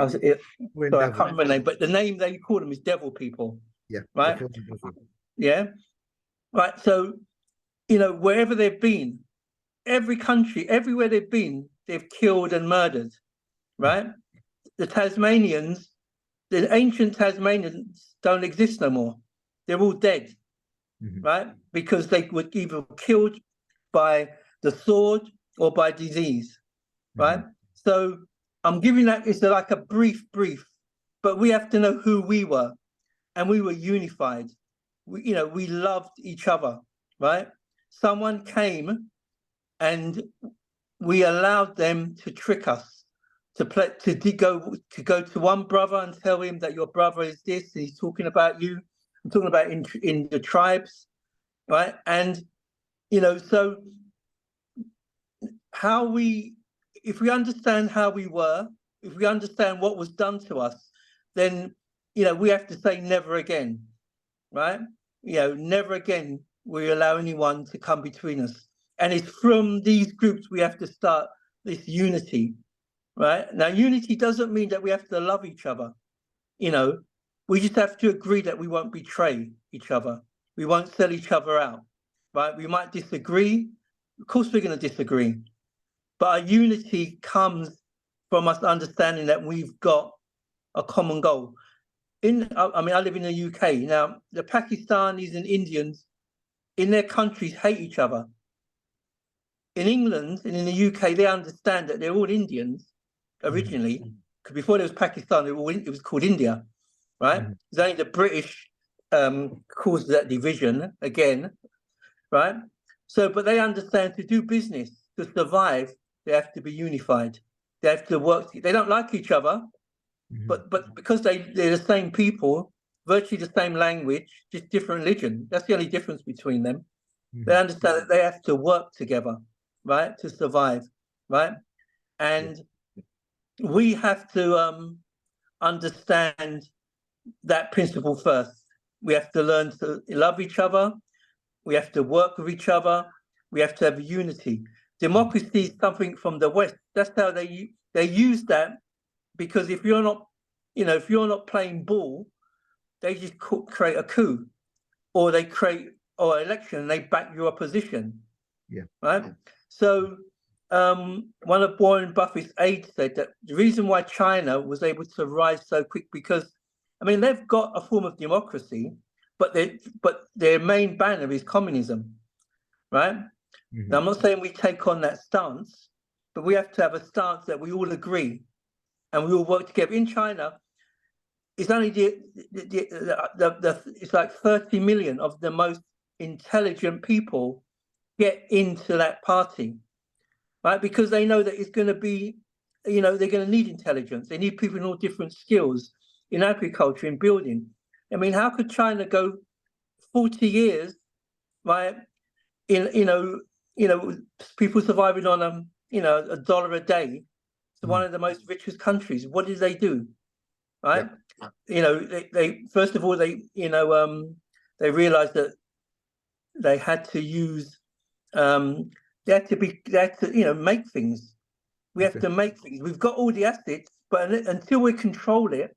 can't remember the name, but the name they call them is devil people. Yeah. Right? Yeah. Right. So, wherever they've been, every country, everywhere they've been, they've killed and murdered. Right? The Tasmanians, the ancient Tasmanians don't exist no more. They're all dead. Right? Because they were either killed by the sword or by disease. Right? So I'm giving that, it's like a brief, but we have to know who we were, and we were unified. We loved each other, right? Someone came and we allowed them to trick us, to go to one brother and tell him that your brother is this, and he's talking about you. I'm talking about in the tribes, right? And, so if we understand how we were, if we understand what was done to us, then, we have to say never again, right? Never again we allow anyone to come between us. And it's from these groups we have to start this unity, right? Now, unity doesn't mean that we have to love each other. We just have to agree that we won't betray each other. We won't sell each other out, right? We might disagree. Of course, we're going to disagree. But our unity comes from us understanding that we've got a common goal. I live in the UK. Now, the Pakistanis and Indians in their countries hate each other. In England and in the UK, they understand that they're all Indians originally, because before there was Pakistan, it was called India, right? It's only the British caused that division again, right? So, but they understand to do business, to survive, they have to be unified. They have to work. They don't like each other, but because they're the same people, virtually the same language, just different religion. That's the only difference between them. They understand that they have to work together, right, to survive, right? And we have to understand that principle first. We have to learn to love each other. We have to work with each other. We have to have unity. Democracy is something from the West. That's how they use that, because if you're not playing ball, they just create a coup, or they create election and they back your opposition. Yeah. Right. So one of Warren Buffett's aides said that the reason why China was able to rise so quick, because they've got a form of democracy, but their main banner is communism, right? Now, I'm not saying we take on that stance, but we have to have a stance that we all agree and we all work together. In China, it's only it's like 30 million of the most intelligent people get into that party, right? Because they know that it's going to be, they're going to need intelligence. They need people in all different skills in agriculture, in building. How could China go 40 years, right? People surviving on $1 a day. It's one of the most richest countries. What did they do? right? Yeah. You know, they first of all, they realized that they had to use, they had to make things. We have to make things. We've got all the assets, but until we control it,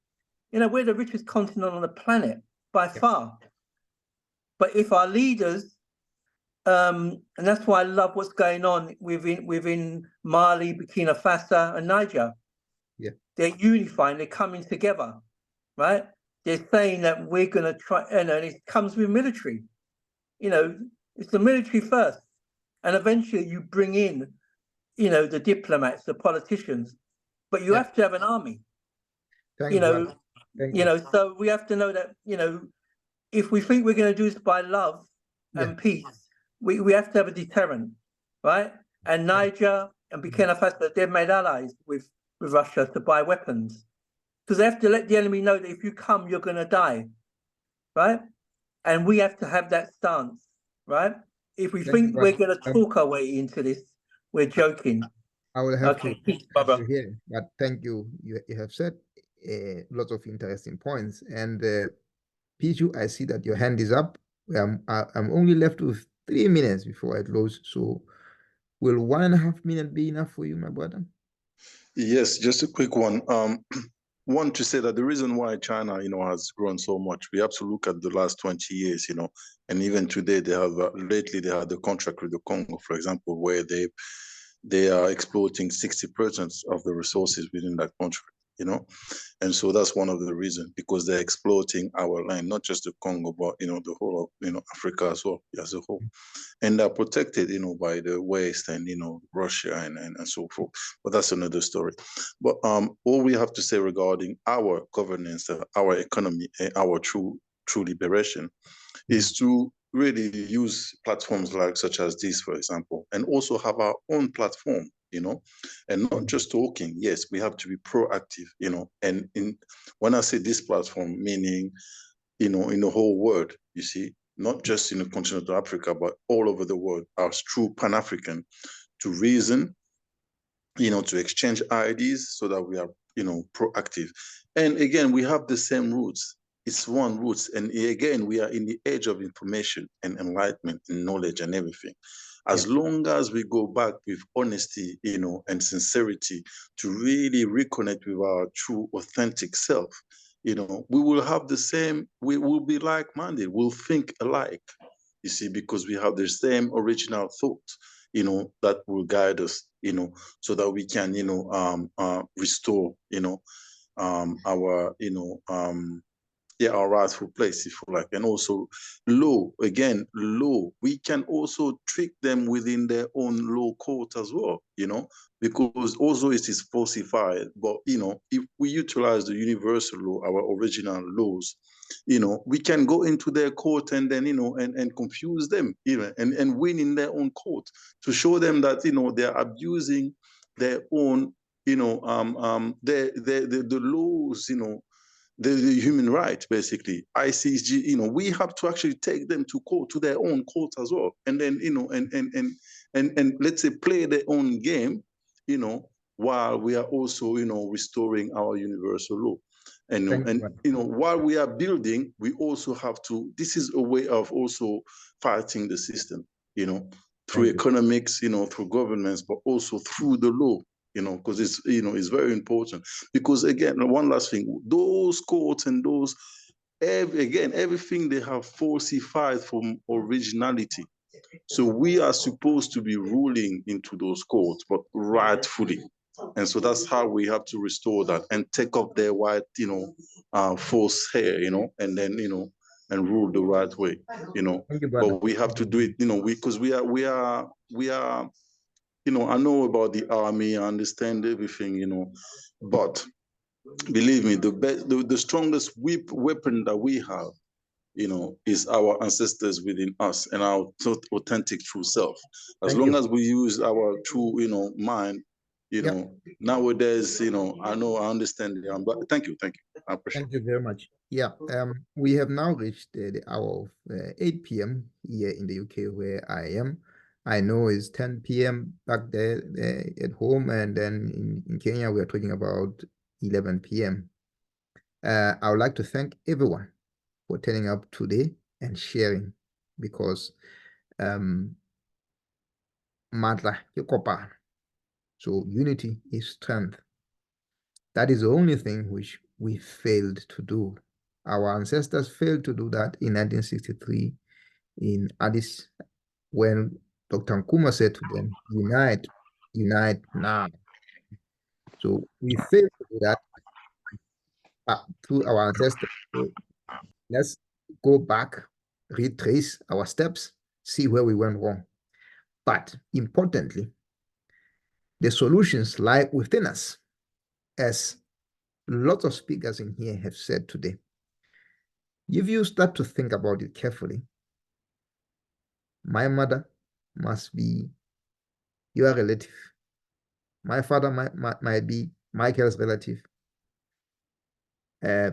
we're the richest continent on the planet by far. But if our leaders, and that's why I love what's going on within Mali, Burkina Faso, and Niger. Yeah, they're unifying. They're coming together, right? They're saying that we're going to try, and it comes with military. It's the military first, and eventually you bring in, the diplomats, the politicians, but you have to have an army. Thank you. So we have to know that, if we think we're going to do this by love and peace, we have to have a deterrent, right? And Niger and Burkina Faso, they've made allies with Russia to buy weapons, because they have to let the enemy know that if you come, you're going to die, right? And we have to have that stance, right? If we think we're going to talk our way into this, we're joking. I will have to here, but thank you. You have said lots of interesting points. And Piju, I see that your hand is up. I'm only left with 3 minutes before I close. So will 1.5 minutes be enough for you, my brother? Yes, just a quick one. One, to say that the reason why China, has grown so much, we have to look at the last 20 years, and even today they have, lately they had the contract with the Congo, for example, where they are exploiting 60% of the resources within that country, and so that's one of the reasons, because they're exploiting our land, not just the Congo, but the whole of Africa as well, as a whole, and they're protected by the West and Russia and so forth. But that's another story. But all we have to say regarding our governance, our economy, and our true liberation is to really use platforms such as this, for example, and also have our own platform, and not just talking. Yes, we have to be proactive, and when I say this platform, meaning, in the whole world, you see, not just in the continent of Africa, but all over the world, as true Pan-African, to reason, to exchange ideas so that we are, proactive. And again, we have the same roots. It's one roots. And again, we are in the age of information and enlightenment and knowledge and everything. As long as we go back with honesty, and sincerity to really reconnect with our true, authentic self, we will have the same, we will be like-minded, we'll think alike, you see, because we have the same original thought, that will guide us, so that we can, restore, our, our rightful place, if you like. And also law, we can also trick them within their own law court as well, because also it is falsified. But, if we utilize the universal law, our original laws, we can go into their court and then, and confuse them, and win in their own court to show them that, they're abusing their own, the laws, the human right, basically, ICG, we have to actually take them to court, to their own court as well. And then, and let's say play their own game, while we are also, restoring our universal law. And while we are building, we also have to, this is a way of also fighting the system, through economics, through governments, but also through the law. Because it's, it's very important. Because again, one last thing, those courts and those, everything they have falsified from originality. So we are supposed to be ruling into those courts, but rightfully. And so that's how we have to restore that and take off their white, false hair, and then, and rule the right way, But we have to do it, because we are. I know about the army, I understand everything, but believe me, the strongest weapon that we have, is our ancestors within us and our authentic true self. As long as we use our true, mind, nowadays, I know, I understand, but thank you. I appreciate it. Thank you very much. Yeah, we have now reached the hour of 8 p.m. here in the UK where I am. I know it's 10 p.m. back there at home, and then in Kenya, we are talking about 11 p.m. I would like to thank everyone for turning up today and sharing, because matla ke kopano. So unity is strength. That is the only thing which we failed to do. Our ancestors failed to do that in 1963 in Addis, when Dr. Nkrumah said to them, unite, unite now. So we failed to do that through our ancestors. So let's go back, retrace our steps, see where we went wrong. But importantly, the solutions lie within us, as lots of speakers in here have said today. If you start to think about it carefully, my mother must be your relative. My father might be Michael's relative.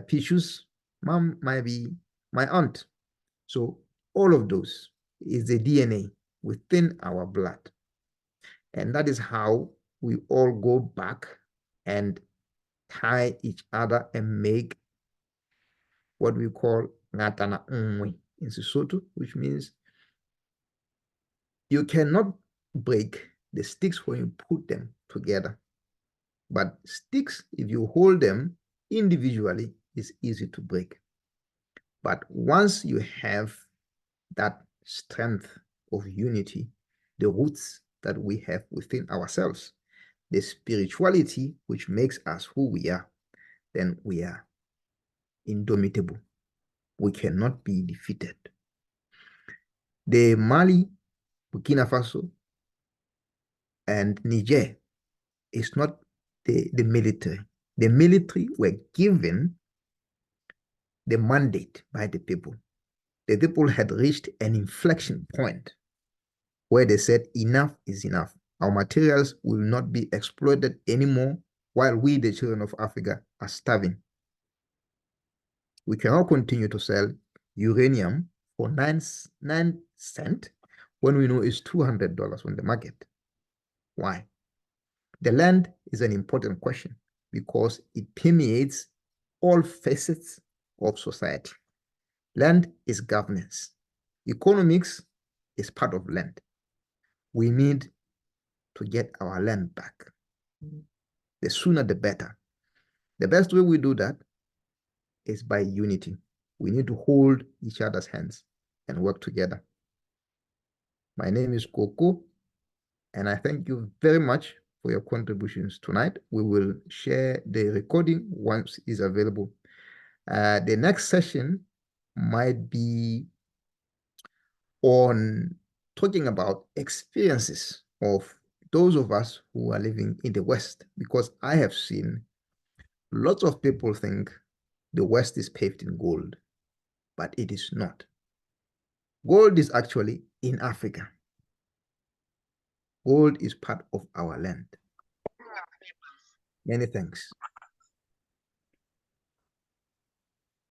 Pichu's mom might be my aunt. So all of those is the DNA within our blood. And that is how we all go back and tie each other and make what we call ngatana unwe in Sesotho, which means you cannot break the sticks when you put them together. But sticks, if you hold them individually, is easy to break. But once you have that strength of unity, the roots that we have within ourselves, the spirituality which makes us who we are, then we are indomitable. We cannot be defeated. The Mali, Burkina Faso, and Niger is not the military. The military were given the mandate by the people. The people had reached an inflection point where they said enough is enough. Our materials will not be exploited anymore while we, the children of Africa, are starving. We cannot continue to sell uranium for 9 cents when we know it's $200 on the market. Why? The land is an important question because it permeates all facets of society. Land is governance. Economics is part of land. We need to get our land back. The sooner the better. The best way we do that is by unity. We need to hold each other's hands and work together. My name is Koko, and I thank you very much for your contributions tonight. We will share the recording once it's available. The next session might be on talking about experiences of those of us who are living in the West, because I have seen lots of people think the West is paved in gold, but it is not. Gold is actually in Africa. Gold is part of our land. Many thanks.